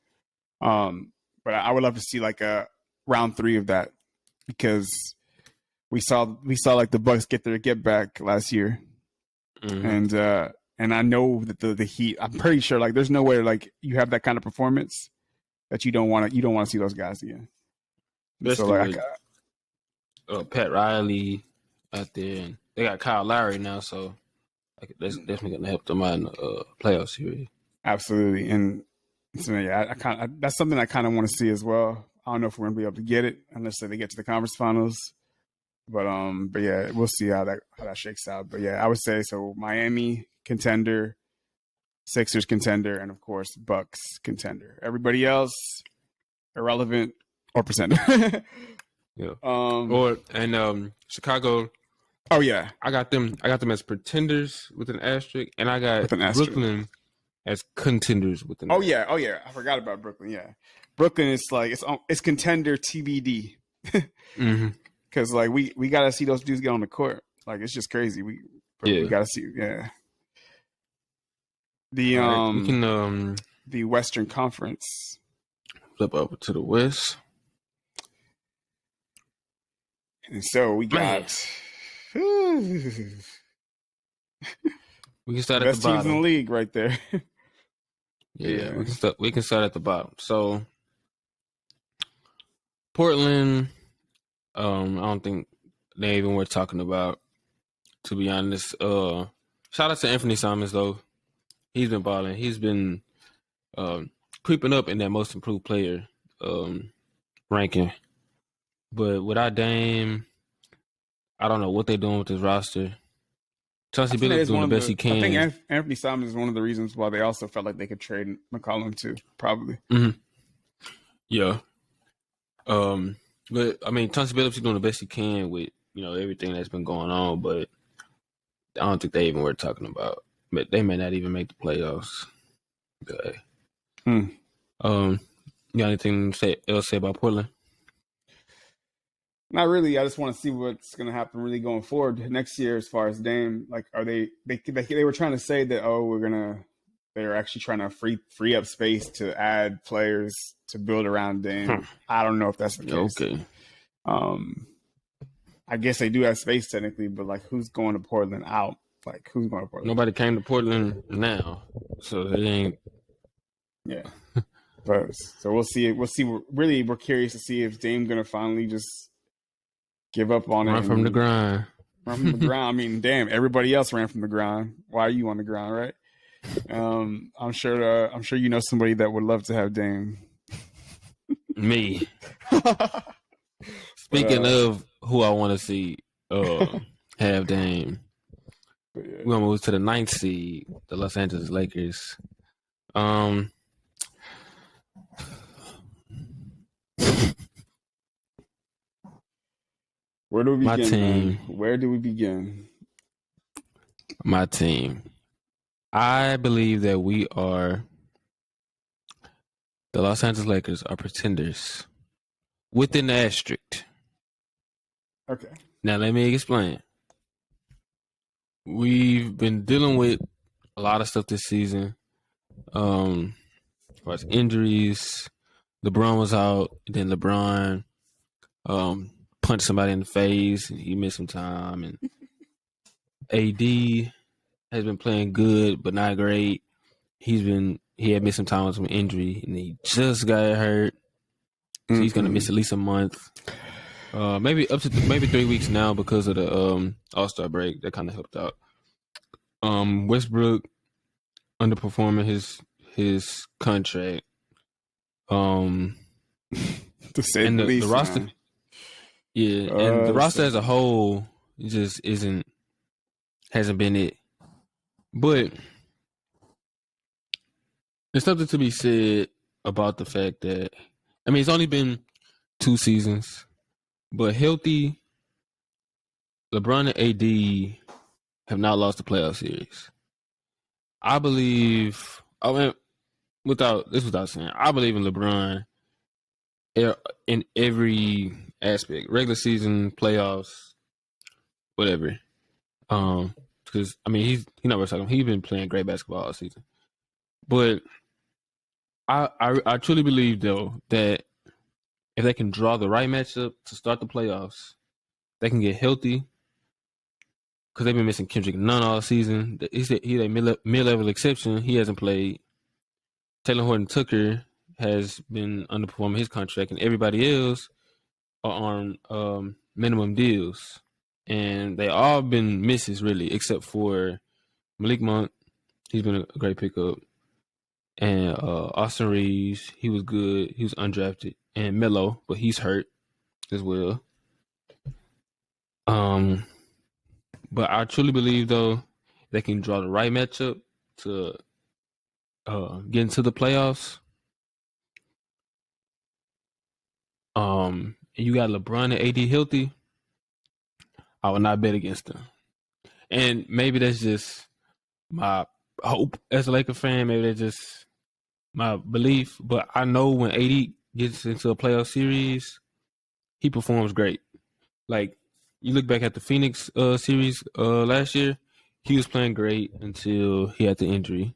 But I would love to see like a round 3 of that because we saw like the Bucks get their get back last year, and I know that the Heat. I'm pretty sure like there's no way like you have that kind of performance that you don't want to see those guys again. Especially so like with Pat Riley out there, and they got Kyle Lowry now, so that's definitely going to help them out in the playoff series. Absolutely, and so yeah, that's something I kind of want to see as well. I don't know if we're going to be able to get it unless they get to the conference finals, but yeah, we'll see how that shakes out. But yeah, I would say so. Miami contender, Sixers contender, and of course Bucks contender. Everybody else irrelevant or pretender. Yeah. Chicago. Oh yeah, I got them as pretenders with an asterisk, and I got Brooklyn as contenders with an asterisk. Oh yeah. I forgot about Brooklyn. Yeah, Brooklyn is like it's contender TBD. Because like we got to see those dudes get on the court. Like it's just crazy. We got to see. Yeah. The we can the Western Conference. Flip over to the West. And so we got we can start at the bottom. Best teams in the league right there. Yeah. We can start at the bottom. So Portland, I don't think they even worth talking about, to be honest. Shout out to Anthony Simons though. He's been balling. He's been creeping up in that most improved player ranking. But without Dame, I don't know what they're doing with this roster. Chauncey Billups doing the best he can. I think Anthony Simons is one of the reasons why they also felt like they could trade McCollum too, probably. Mm-hmm. Yeah. But I mean, Chauncey Billups is doing the best he can with everything that's been going on. But I don't think they even worth talking about. But they may not even make the playoffs. But, you got anything else to say about Portland? Not really. I just want to see what's going to happen really going forward next year as far as Dame. Like, are they were trying to say that, they're actually trying to free up space to add players to build around Dame. I don't know if that's the case. Okay. I guess they do have space technically, but like who's going to Portland out? Like who's going to Portland? Nobody came to Portland now. So they ain't. Yeah. But so we'll see. Really, we're curious to see if Dame going to finally just give up on it. Run from the grind. Run from the grind. I mean, damn, everybody else ran from the grind. Why are you on the grind, right? I'm sure you know somebody that would love to have Dame. Me. Speaking of who I want to see have Dame, we're going to move to the 9th seed, the Los Angeles Lakers. Where do we begin? My team. Man? Where do we begin? My team. I believe that the Los Angeles Lakers are pretenders with an asterisk. Okay. Now let me explain. We've been dealing with a lot of stuff this season. As far as injuries, LeBron was out. Then LeBron punched somebody in the face. And he missed some time. And AD has been playing good, but not great. He had missed some time with some injury, and he just got hurt. So he's going to miss at least a month. Maybe up to 3 weeks now because of the All-Star break. That kind of helped out. Westbrook underperforming his contract. To say the least, the roster, man. Yeah, and the roster as a whole just hasn't been it. But There's something to be said about the fact that, I mean, it's only been 2 seasons, but healthy LeBron and AD have not lost the playoff series. I believe, without saying, I believe in LeBron in every aspect, regular season, playoffs, whatever. Because I mean, he's not recycling. He's been playing great basketball all season, but I truly believe though that if they can draw the right matchup to start the playoffs, they can get healthy. Because they've been missing Kendrick Nunn all season. He's a mid-level exception. He hasn't played. Taylor Horton Tucker has been underperforming his contract, and everybody else are on minimum deals. And they all been misses, really, except for Malik Monk. He's been a great pickup. And Austin Reeves, he was good. He was undrafted. And Melo, but he's hurt as well. But I truly believe, though, they can draw the right matchup to get into the playoffs. You got LeBron and AD healthy. I would not bet against them. And maybe that's just my hope as a Laker fan. Maybe that's just my belief. But I know when AD gets into a playoff series, he performs great. Like, you look back at the Phoenix series last year, he was playing great until he had the injury.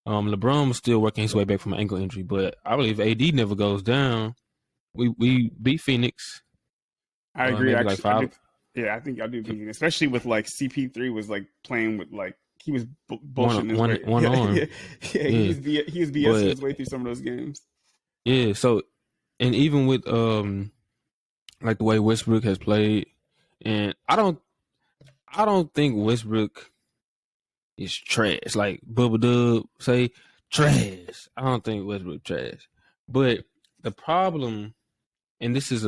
LeBron was still working his way back from an ankle injury, but I believe AD never goes down. We beat Phoenix. I agree. Maybe Actually, like 5. I think y'all do beat him, especially with like CP3 was like playing with like he was one bullshitting his one way. one arm. Yeah, he was BSing his way through some of those games. Yeah. So, and even with like the way Westbrook has played, and I don't think Westbrook is trash. Like Bubba Dub say trash. I don't think Westbrook trash. But the problem, and this is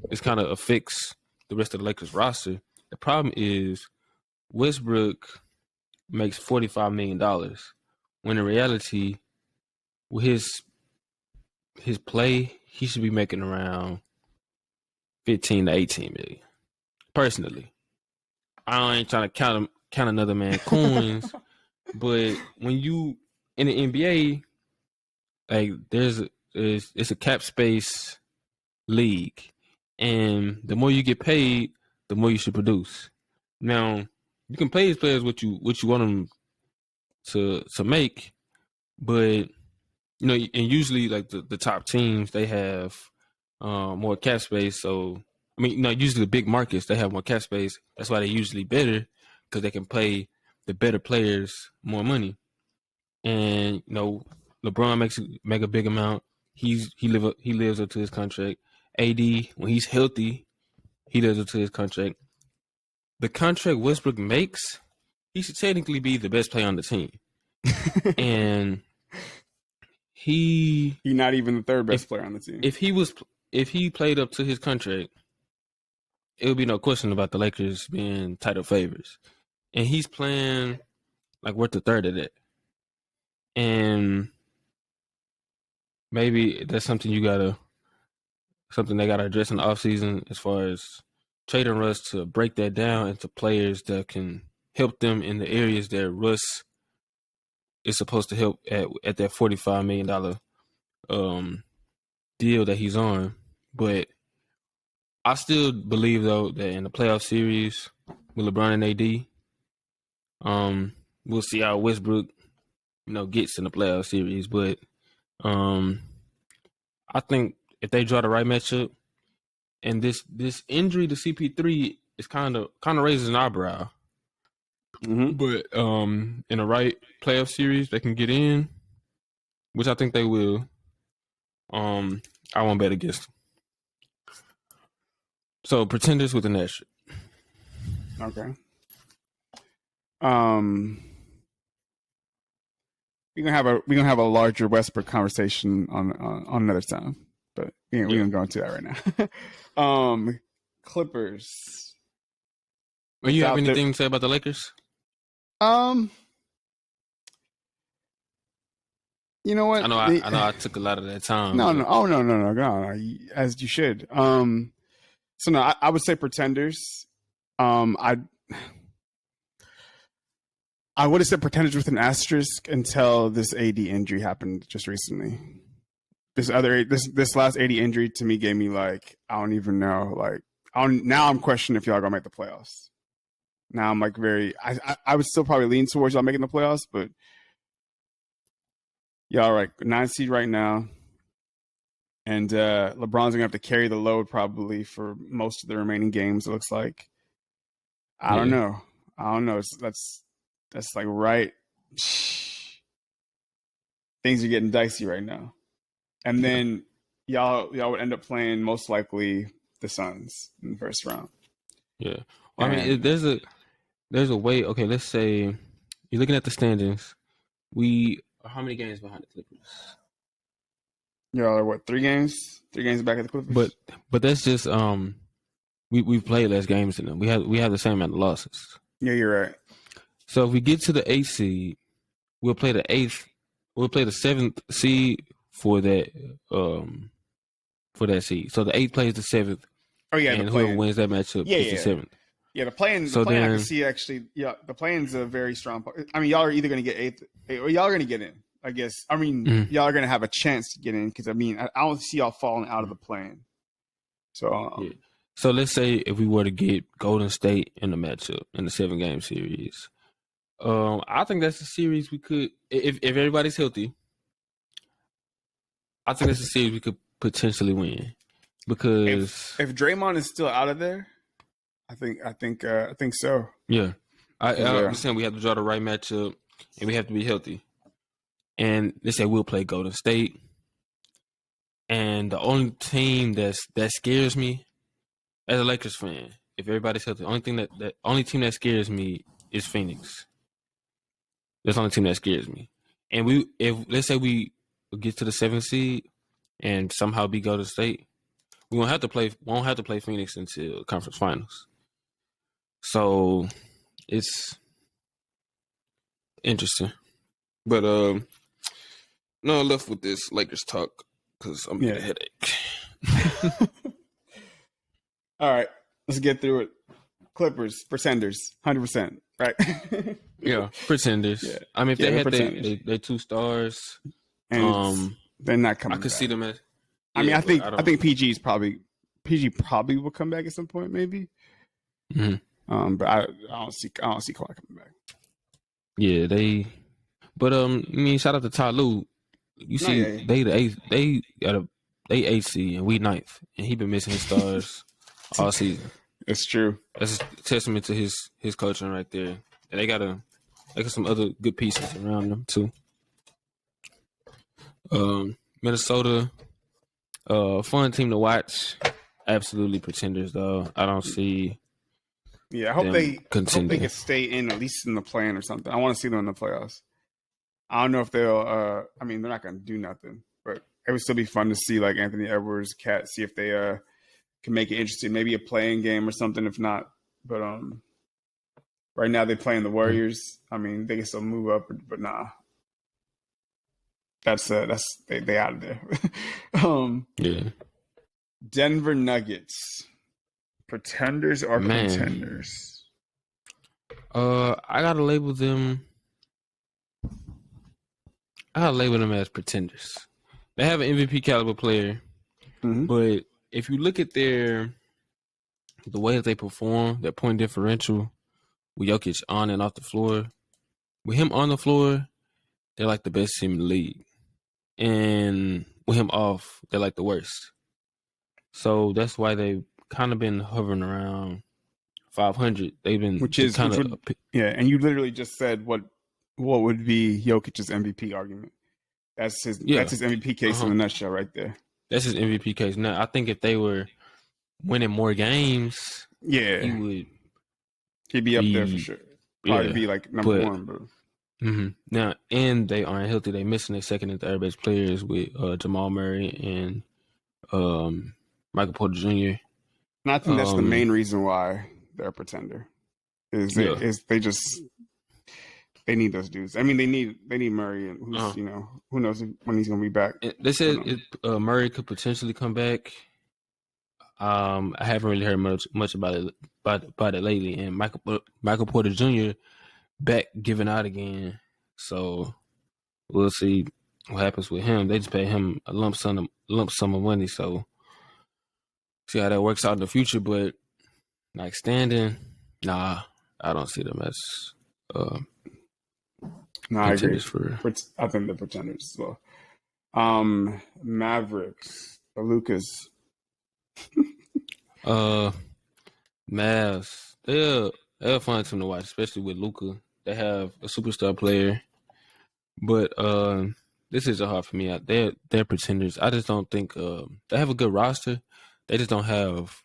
it's kind of affects the rest of the Lakers roster. The problem is Westbrook makes $45 million when in reality, with his play, he should be making around 15 to 18 million. Personally, I ain't trying to count another man coins, but when you in the NBA, like it's a cap space league, and the more you get paid, the more you should produce. Now, you can pay these players what you want them to make, but you know, and usually like the top teams, they have more cap space. So I mean, you know, usually the big markets, they have more cap space. That's why they're usually better, because they can pay the better players more money. And you know, LeBron make a big amount. He lives up to his contract. AD, when he's healthy, he lives up to his contract. The contract Westbrook makes, he should technically be the best player on the team. And he's not even the third best player on the team. If he played up to his contract, it would be no question about the Lakers being title favorites. And he's playing like worth a third of that. And maybe that's something they gotta address in the offseason, as far as trading Russ to break that down into players that can help them in the areas that Russ is supposed to help at that $45 million deal that he's on. But I still believe, though, that in the playoff series with LeBron and AD, we'll see how Westbrook, you know, gets in the playoff series. But I think if they draw the right matchup, and this injury to CP3 is kind of raises an eyebrow. Mm-hmm. But in the right playoff series, they can get in, which I think they will. I won't bet against them. So pretenders with an asterisk. Okay. We're gonna have a larger Westbrook conversation on another time, but we're gonna go into that right now. Clippers. Do you have anything to say about the Lakers? You know what? I know. I took a lot of that time. No, but- no. Oh, no. As you should. So no, I would say Pretenders. I would have said Pretenders with an asterisk until this AD injury happened just recently. This last AD injury to me gave me like I don't even know. Like now I'm questioning if y'all are gonna make the playoffs. Now I'm like I would still probably lean towards y'all making the playoffs, but y'all are like 9 seed right now. And LeBron's gonna have to carry the load probably for most of the remaining games. It looks like. I don't know. That's like right. Things are getting dicey right now. And then y'all would end up playing most likely the Suns in the first round. Yeah. Well, I mean, there's a way. Okay, let's say you're looking at the standings. We are how many games behind the Clippers? Y'all are what, 3 games? 3 games back at the Clippers? But that's just we've played less games than them. We have the same amount of losses. Yeah, you're right. So if we get to the 8th seed, we'll play the 8th. We'll play the 7th seed for that seed. So the 8th plays the 7th. Oh yeah, and whoever wins that matchup is the 7th. Yeah, the play-in. So the play-in I can see actually. Yeah, the play-in's a very strong. I mean, y'all are either going to get 8th, or y'all are going to get in. I guess. I mean, y'all are going to have a chance to get in because I mean, I don't see y'all falling out of the play-in. So. So let's say if we were to get Golden State in the matchup in the 7-game series, I think that's a series we could, if everybody's healthy, I think that's a series we could potentially win because if Draymond is still out of there, I think so. Yeah, I understand we have to draw the right matchup and we have to be healthy. And let's say we'll play Golden State, and the only team that scares me as a Lakers fan, if everybody's healthy, the only team that scares me is Phoenix. That's the only team that scares me. And if let's say we get to the 7th seed and somehow beat Golden State, we won't have to play Phoenix until conference finals. So it's interesting. But no, enough with this Lakers talk because I'm getting a headache. All right, let's get through it. Clippers, Pretenders, 100%, right? Yeah, Pretenders. Yeah. I mean, if they had their 2 stars, and they're not coming. I could see them as. I mean, I think PG probably will come back at some point, maybe. Mm-hmm. But I don't see Kawhi coming back. Yeah, they. But I mean, shout out to Ty Lue. You see, they the 8th. They got they 8th seed and we 9th, and he been missing his stars all season. It's true. That's a testament to his coaching right there. And they got some other good pieces around them too. Minnesota, fun team to watch. Absolutely Pretenders though. I don't see. Yeah, I hope they can stay in at least in the play-in or something. I want to see them in the playoffs. I don't know if they'll. I mean, they're not going to do nothing, but it would still be fun to see like Anthony Edwards, Cat, see if they can make it interesting. Maybe a playing game or something. If not, but right now they're playing the Warriors. I mean, they can still move up, but nah. That's they out of there. Yeah. Denver Nuggets, Pretenders or contenders? I gotta label them. As pretenders. They have an MVP caliber player, but if you look at the way that they perform, their point differential with Jokic on and off the floor, with him on the floor, they're like the best team in the league, and with him off, they're like the worst. So that's why they've kind of been hovering around 500. They've been and you literally just said what would be Jokic's MVP argument. That's his MVP case in a nutshell right there. That's his MVP case. Now, I think if they were winning more games, he'd be up there for sure. Probably be like number 1, bro. Mm-hmm. Now, and they aren't healthy. They're missing their second and third base players with Jamal Murray and Michael Porter Jr. And I think that's the main reason why they're a pretender. Is they They need those dudes. I mean, they need Murray, and who's who knows when he's gonna be back. They said Murray could potentially come back. I haven't really heard much about it lately. And Michael Porter Jr. back giving out again, so we'll see what happens with him. They just pay him a lump sum of money, so see how that works out in the future. But like standing, nah, I don't see them as no, I agree. I think they're pretenders as well. Mavericks, Lucas. Mavs, they're a fun team to watch, especially with Luka. They have a superstar player, but this isn't hard for me. They're pretenders. I just don't think they have a good roster. They just don't have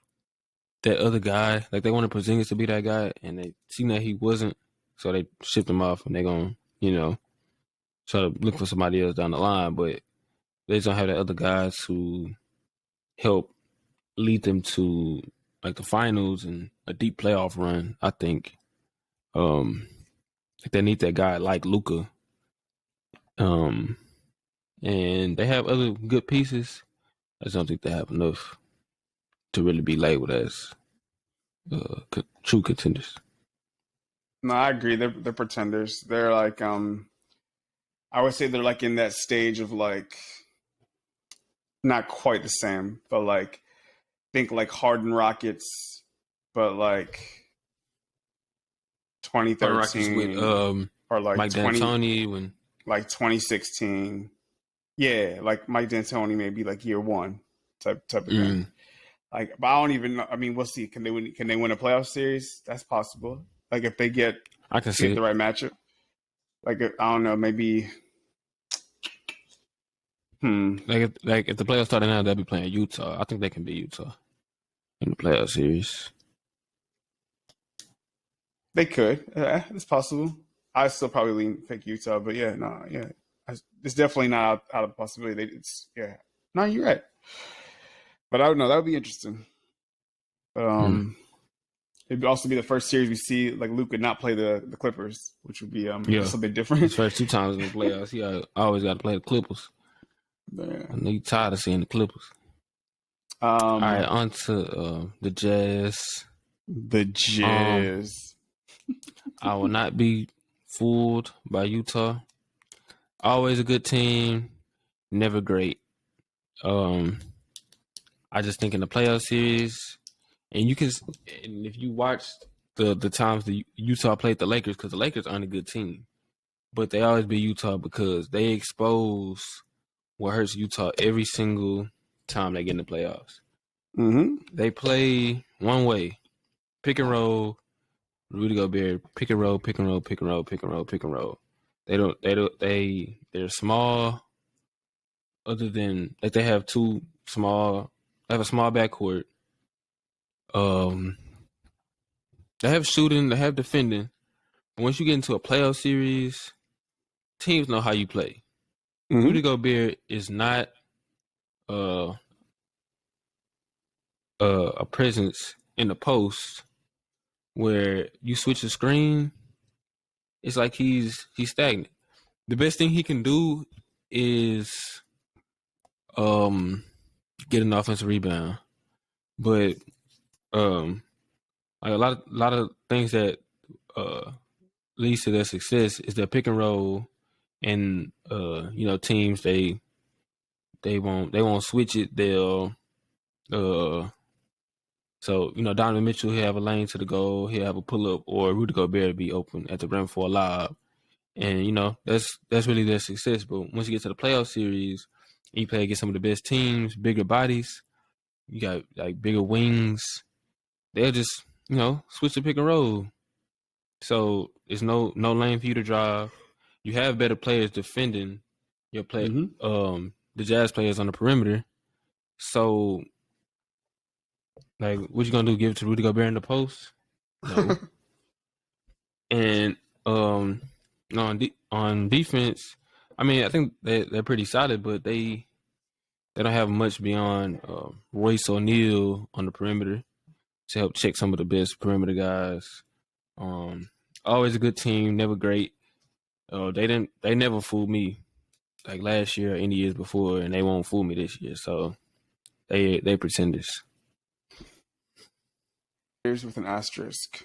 that other guy. Like they wanted Porzingis to be that guy, and they seen that he wasn't, so they shipped him off, and they're gonna try to look for somebody else down the line. But they just don't have the other guys who help lead them to like the finals and a deep playoff run. I think they need that guy like Luka. And they have other good pieces. I just don't think they have enough to really be labeled as true contenders. No, I agree. They're pretenders. They're like I would say they're like in that stage of like not quite the same, but like think like Harden Rockets, but like 2013 with or like Mike D'Antoni when like 2016. Yeah, like Mike D'Antoni maybe like year one type of thing. Like, but I don't even know. I mean, we'll see. Can they win a playoff series? That's possible. Like if they get the right matchup. Like I don't know, maybe. Like if the playoffs started now, they'll be playing Utah. I think they can beat Utah in the playoff series. They could. It's possible. I still probably pick Utah, but it's definitely not out of the possibility. No, you're right. But I don't know. That would be interesting. But it'd also be the first series we see like Luka not play the Clippers, which would be something different. His first 2 times in the playoffs, he always got to play the Clippers. Yeah. I know you're tired of seeing the Clippers. All right, on to the Jazz. The Jazz. I will not be fooled by Utah. Always a good team, never great. I just think in the playoff series, and if you watched the times the Utah played the Lakers, because the Lakers aren't a good team, but they always be Utah because they expose what hurts Utah every single time they get in the playoffs. They play one way, pick and roll. Rudy Gobert, pick and roll, pick and roll, pick and roll, pick and roll, pick and roll. They're small. Other than like they have a small backcourt. They have shooting, they have defending. But once you get into a playoff series, teams know how you play. Rudy Gobert is not a presence in the post where you switch the screen. It's like he's stagnant. The best thing he can do is get an offensive rebound. But like a lot of things that leads to their success is their pick and roll, and teams they won't switch it. They'll Donovan Mitchell, he'll have a lane to the goal, he'll have a pull up, or Rudy Gobert be open at the rim for a lob. And that's really their success. But once you get to the playoff series, you play against some of the best teams, bigger bodies, you got like bigger wings. They'll just switch the pick and roll. So there's no lane for you to drive. You have better players defending your play. The Jazz players on the perimeter. So like, what you gonna do? Give it to Rudy Gobert in the post? No. And on defense, I mean, I think they're pretty solid, but they don't have much beyond Royce O'Neal on the perimeter to help check some of the best perimeter guys. Always a good team, never great. Oh, they never fooled me like last year or any years before, and they won't fool me this year. So they pretenders. Here's with an asterisk.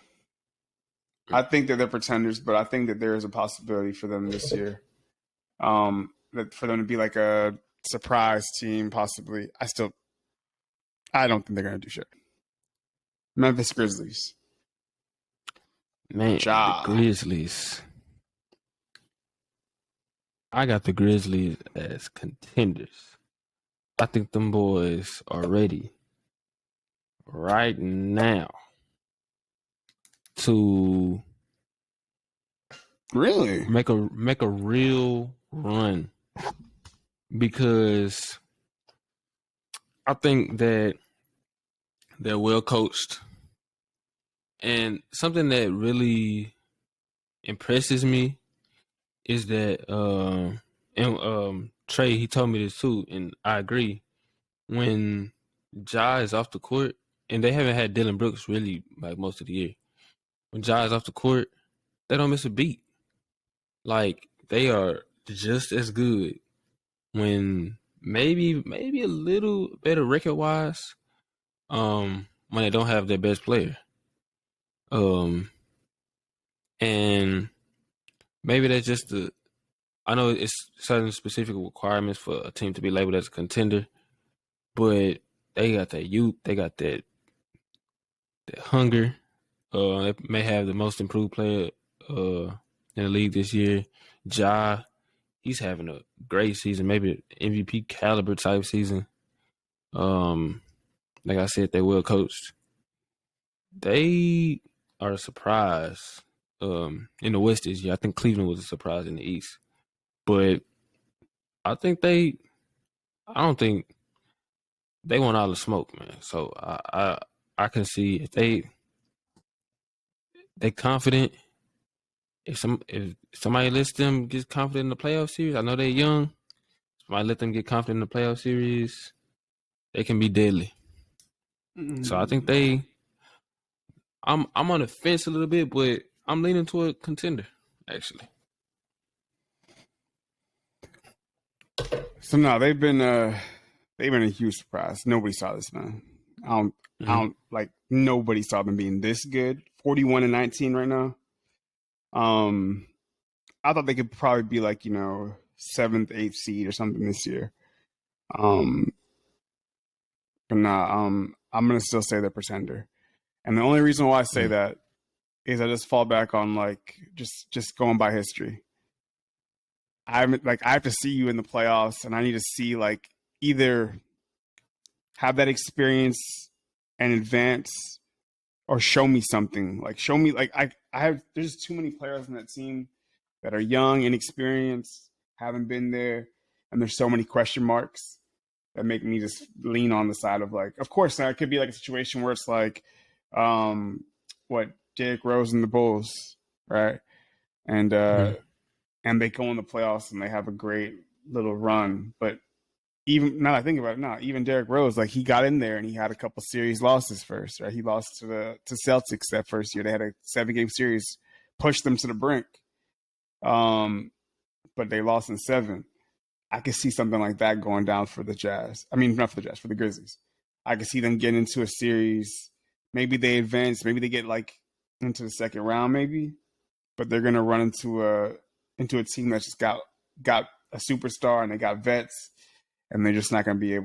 I think that they're pretenders, but I think that there is a possibility for them this year. That for them to be like a surprise team, possibly. I don't think they're gonna do shit. Memphis Grizzlies. Man, the Grizzlies. I got the Grizzlies as contenders. I think them boys are ready right now to really make a real run, because I think that they're well coached, and something that really impresses me is that Trey, he told me this too, and I agree. When Ja is off the court, and they haven't had Dylan Brooks really like most of the year. When Ja is off the court, they don't miss a beat. Like, they are just as good when maybe a little better record wise, when they don't have their best player. And maybe that's just I know it's certain specific requirements for a team to be labeled as a contender, but they got that youth, they got that hunger. They may have the most improved player in the league this year. Ja, he's having a great season, maybe MVP caliber type season. Like I said, they're well coached. They are a surprise in the West this year. I think Cleveland was a surprise in the East, but I don't think they want all the smoke, man. So I can see if they confident. If somebody lets them get confident in the playoff series, I know they're young. Somebody let them get confident in the playoff series, they can be deadly. So I think I'm on the fence a little bit, but I'm leaning toward a contender, actually. So no, they've been a huge surprise. Nobody saw this, man. I don't like nobody saw them being this good. 41-19 right now. I thought they could probably be like, 7th, 8th seed or something this year. But nah, I'm gonna still say they're pretender. And the only reason why I say that is I just fall back on like just going by history. I have to see you in the playoffs, and I need to see like either have that experience and advance, or show me something. Like show me like I have. There's too many players on that team that are young, inexperienced, haven't been there, and there's so many question marks that make me just lean on the side of like. Of course, now it could be like a situation where it's like, Derrick Rose and the Bulls, right? And and they go in the playoffs and they have a great little run. But even now I think about it now, even Derrick Rose, like he got in there and he had a couple series losses first, right? He lost to Celtics that first year. They had a 7-game series, pushed them to the brink. But they lost in 7. I could see something like that going down for the Jazz. I mean, not for the Jazz, for the Grizzlies. I could see them getting into a series. Maybe they advance. Maybe they get like into the second round, maybe. But they're gonna run into a team that's just got a superstar and they got vets, and they're just not gonna be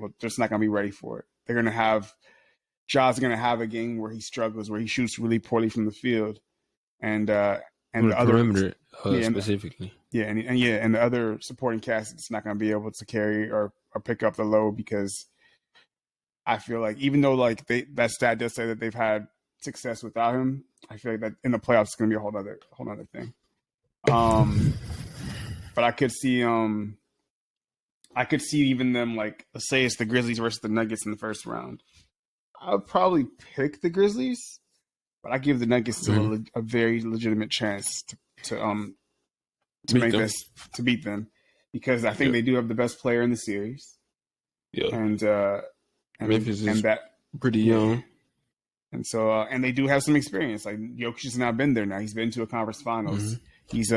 ready for it. They're gonna have Ja's gonna have a game where he struggles, where he shoots really poorly from the field, and the other perimeter specifically. And the other supporting cast is not going to be able to carry or pick up the load, because I feel like even though like that stat does say that they've had success without him, I feel like that in the playoffs it's going to be a whole other thing. But I could see even them, like, let's say it's the Grizzlies versus the Nuggets in the first round. I would probably pick the Grizzlies, but I give the Nuggets still a very legitimate chance to beat them, because I think they do have the best player in the series. Yeah, and Memphis is that pretty young, and so and they do have some experience. Like Jokic has now been there. Now he's been to a conference finals. He's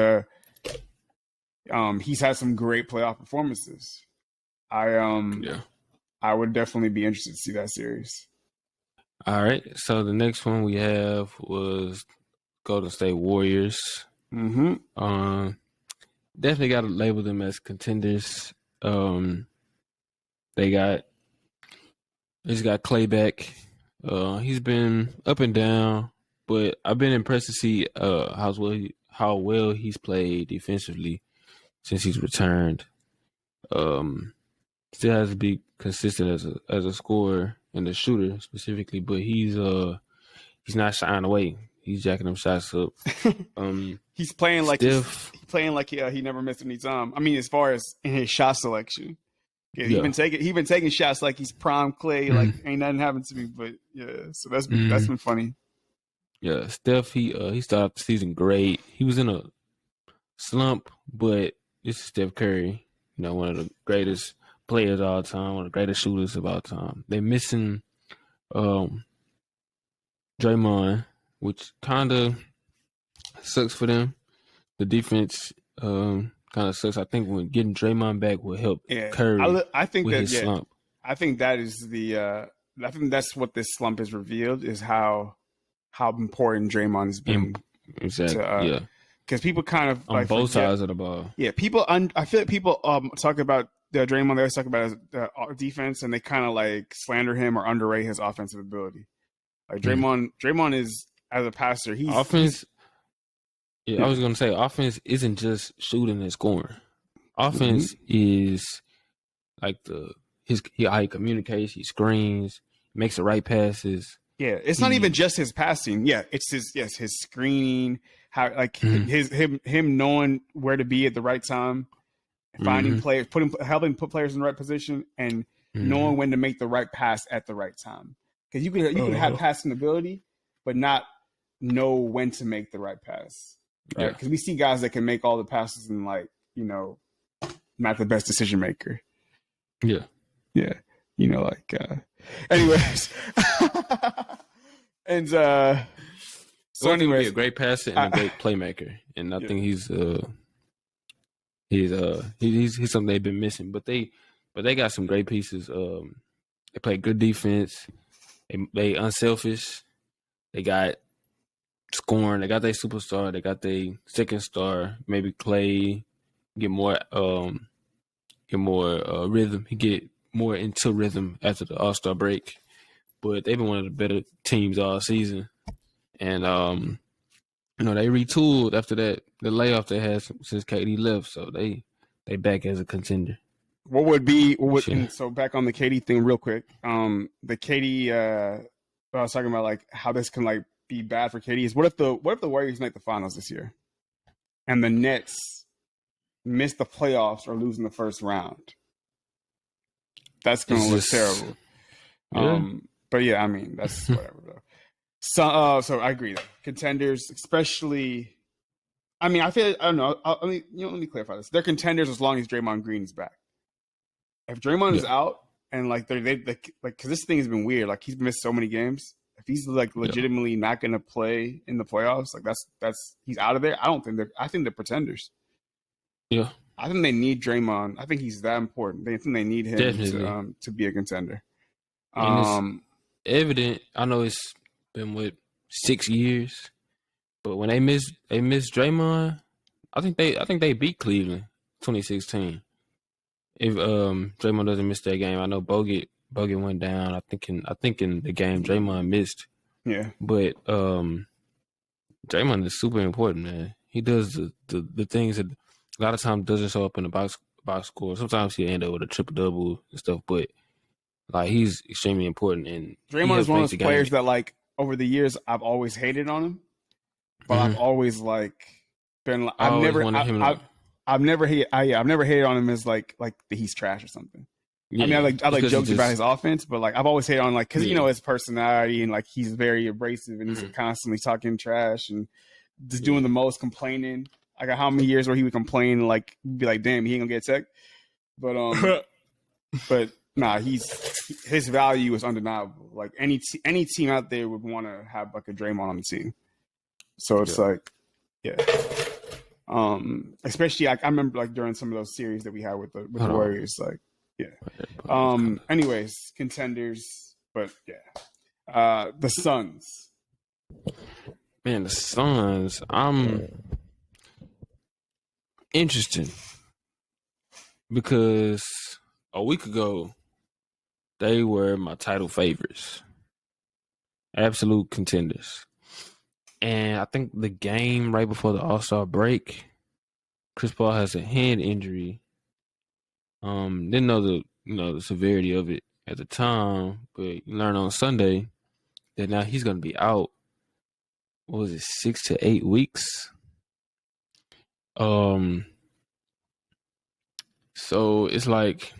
He's had some great playoff performances. I would definitely be interested to see that series. All right. So the next one we have was Golden State Warriors. Mm-hmm. Definitely got to label them as contenders. They just got Clay back. He's been up and down, but I've been impressed to see how well he's played defensively since he's returned. Still has to be consistent as a scorer and a shooter specifically, but he's not shying away. He's jacking them shots up. He's playing like he never missed any time. I mean, as far as in his shot selection, he's been taking shots like he's prime Clay, like ain't nothing happened to me. But yeah, so that's been funny. Yeah, Steph, he started the season great. He was in a slump, but this is Steph Curry, one of the greatest players of all time, one of the greatest shooters of all time. They're missing Draymond, which kind of sucks for them. The defense kind of sucks. I think when getting Draymond back will help Curry I think with that, his slump. I think that is I think that's what this slump has revealed, is how important Draymond has been. Exactly. Because people kind of on both sides of the ball. Yeah, I feel like people talk about Draymond. They always talk about his defense, and they kind of like slander him or underrate his offensive ability. Like Draymond is, as a passer, I was gonna say offense isn't just shooting and scoring. Offense is like how he communicates, he screens, makes the right passes. Yeah, it's not even just his passing. Yeah, it's his screening, how him knowing where to be at the right time, finding players, helping put players in the right position, and knowing when to make the right pass at the right time. Because you can have passing ability, but not know when to make the right pass. Right? Because we see guys that can make all the passes and not the best decision maker. Yeah. Yeah. Anyways. And so anyways, be a great passer and a great playmaker. And I think he's something they've been missing. But they got some great pieces. They play good defense. They unselfish. They got scoring. They got their superstar. They got their second star. Maybe Clay get more rhythm. He get more into rhythm after the All-Star break. But they've been one of the better teams all season. And they retooled after the layoff they had since KD left. So they back as a contender. So back on the KD thing real quick. The KD I was talking about like how this can be bad for KD is what if the Warriors make the finals this year and the Nets miss the playoffs or lose in the first round? That's gonna look terrible. Yeah. But yeah, I mean that's whatever though. So I agree though. Contenders, especially. I mean, I don't know. Let me clarify this. They're contenders as long as Draymond Green is back. If Draymond is out and because this thing has been weird. Like he's missed so many games. If he's legitimately not going to play in the playoffs, that's he's out of there. I think they're pretenders. Yeah, I think they need Draymond. I think he's that important. They think they need him to be a contender. And it's evident. I know it's been 6 years, but when they missed Draymond, I think they beat Cleveland 2016. If Draymond doesn't miss that game, I know Bogut went down. I think in the game Draymond missed. Yeah, but Draymond is super important, man. He does the things that a lot of times doesn't show up in the box score. Sometimes he'll end up with a triple double and stuff, but he's extremely important. And Draymond is one of those players that over the years I've always hated on him, but I've always been I've never hated on him as like he's trash or something. Yeah, I mean, I jokes about his offense, but I've always hated on because his personality and he's very abrasive and he's constantly talking trash and just doing the most complaining. I got how many years where he would complain be like, damn, he ain't gonna get tech. But but nah, his value is undeniable. Like any team out there would want to have a Draymond on the team. So it's Especially I remember like during some of those series that we had with the Warriors. Like, yeah. Anyways, contenders, but yeah. The Suns. Man, the Suns. I'm interesting because a week ago they were my title favorites, absolute contenders. And I think the game right before the All-Star break, Chris Paul has a hand injury. Didn't know the severity of it at the time, but you learn on Sunday that now he's going to be out. What was it, 6 to 8 weeks? So it's like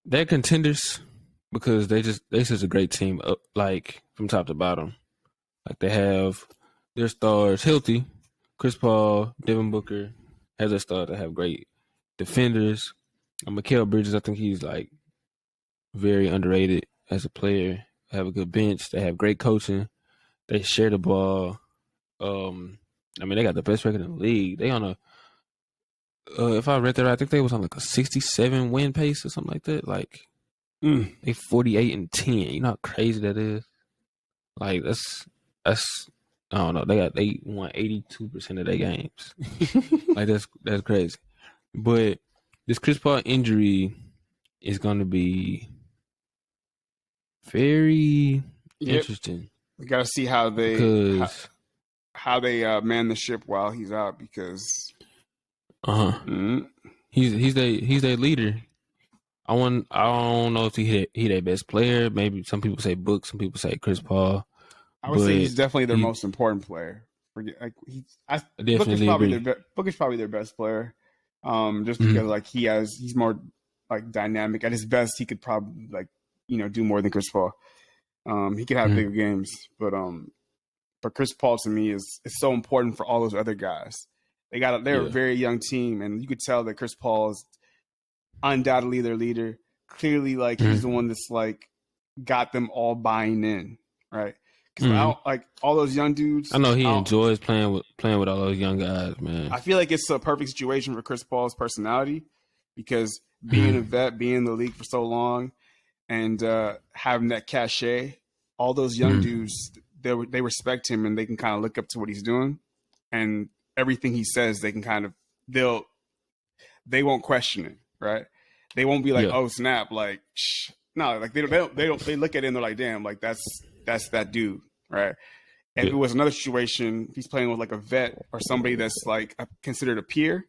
they're contenders because they such a great team, like from top to bottom. Like they have their stars healthy. Chris Paul, Devin Booker has their stars that have great defenders. Mikal Bridges, I think he's like very underrated as a player. They have a good bench. They have great coaching. They share the ball. I mean, they got the best record in the league. They on a if I read that right, I think they was on like a 67 win pace or something like that. Like they 48-10. You know how crazy that is? Like that's I don't know. They won 82% of their games. Like that's crazy. But this Chris Paul injury is going to be very interesting. We got to see how they man the ship while he's out because he's their leader. I don't know if he their best player. Maybe some people say Book, some people say Chris Paul. I would say he's definitely their most important player. Book is probably their best player. Just because like he's more like dynamic. At his best, he could probably like do more than Chris Paul. He could have bigger games, but Chris Paul to me is so important for all those other guys. They're a very young team, and you could tell that Chris Paul is undoubtedly their leader. Clearly, like he's the one that's like got them all buying in, right? Because like all those young dudes, I know he enjoys playing with all those young guys, man. I feel like it's a perfect situation for Chris Paul's personality because being a vet, being in the league for so long, and having that cachet, all those young dudes they respect him and they can kind of look up to what he's doing, and everything he says they can kind of they won't question it, right? They won't be like, oh snap, like no, like they look at it and they're like, damn, like that's that dude, right? If it was another situation, if he's playing with like a vet or somebody that's like considered a peer,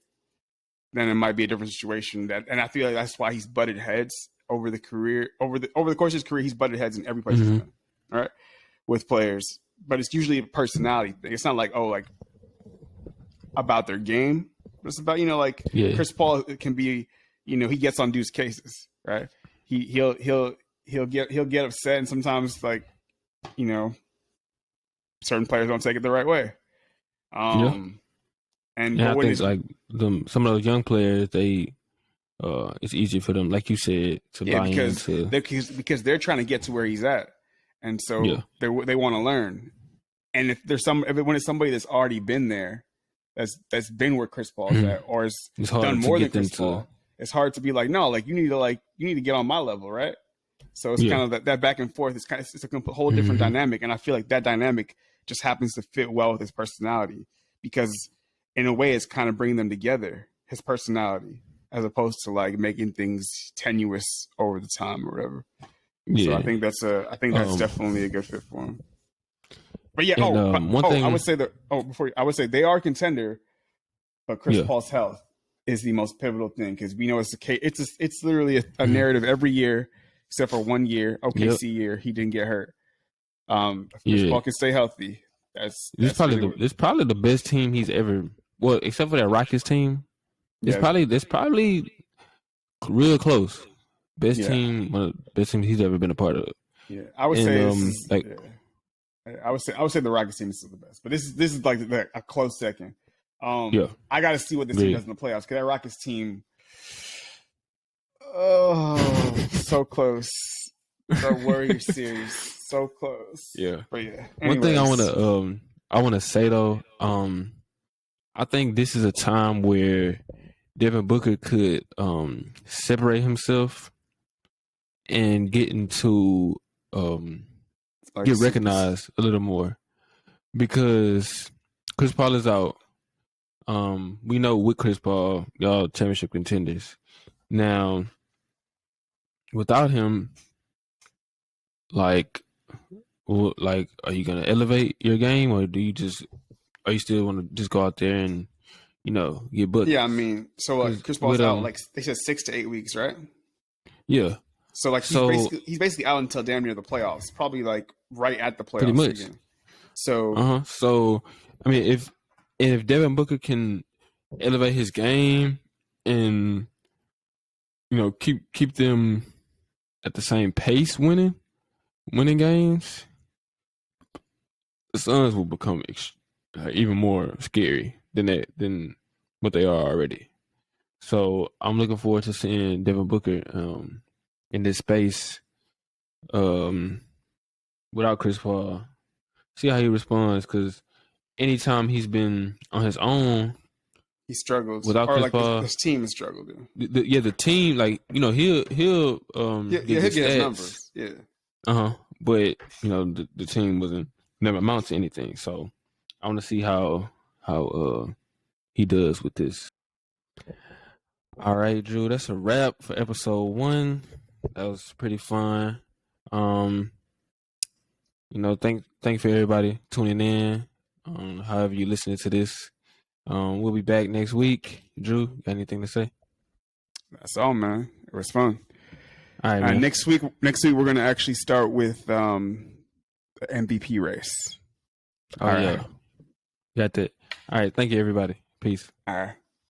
then it might be a different situation. And I feel like that's why he's butted heads over the course of his career. He's butted heads in every place he's been, right, with players. But it's usually a personality thing. It's not like about their game. But it's about Chris Paul can be he gets on dudes' cases, right? He'll get upset and sometimes like certain players don't take it the right way. And I think like some of those young players, they it's easy for them, like you said, to buy into because they're trying to get to where he's at, and so they want to learn. And if when it's somebody that's already been there, that's been where Chris Paul's at, or has done more than Chris Paul, it's hard to be like, no, like you need to get on my level, right? So it's kind of that back and forth. It's a whole different dynamic, and I feel like that dynamic just happens to fit well with his personality because, in a way, it's kind of bringing them together. His personality, as opposed to like making things tenuous over the time or whatever. Yeah. So I think that's definitely a good fit for him. But yeah, I would say they are a contender, but Chris Paul's health is the most pivotal thing because we know it's literally a narrative every year except for 1 year, OKC year, he didn't get hurt. If Chris Paul can stay healthy, that's probably the best team he's ever. Well, except for that Rockets team, it's probably real close. Best team, one of the best teams he's ever been a part of. Yeah, I would say I would say the Rockets team is still the best, but this is like a close second. I got to see what this team does in the playoffs because that Rockets team, so close. The Warriors series, so close. Yeah, but yeah. Anyways. One thing I want to say though, I think this is a time where Devin Booker could separate himself and get into Like get recognized a little more because Chris Paul is out. We know with Chris Paul, y'all championship contenders. Now, without him, like, are you gonna elevate your game, or are you still want to just go out there and get booked? Yeah, I mean, so like Chris Paul's out like they said 6 to 8 weeks, right? Yeah. So like he's basically out until damn near the playoffs, probably like right at the playoffs. Pretty much. Again. So So I mean, if Devin Booker can elevate his game and keep them at the same pace winning games, the Suns will become even more scary than what they are already. So I'm looking forward to seeing Devin Booker in this space without Chris Paul. See how he responds, because anytime he's been on his own, he struggles. Without Chris Paul, his team has struggled. The team, like he'll get his numbers. Yeah. But the team never amount to anything. So I want to see how he does with this. All right, Drew, that's a wrap for episode 1. That was pretty fun. Thank for everybody tuning in. However you listening to this. We'll be back next week. Drew, got anything to say? That's all, man. It was fun. All right, man. Next week we're gonna actually start with the MVP race. Oh, yeah. Got that. All right. Thank you, everybody. Peace. All right.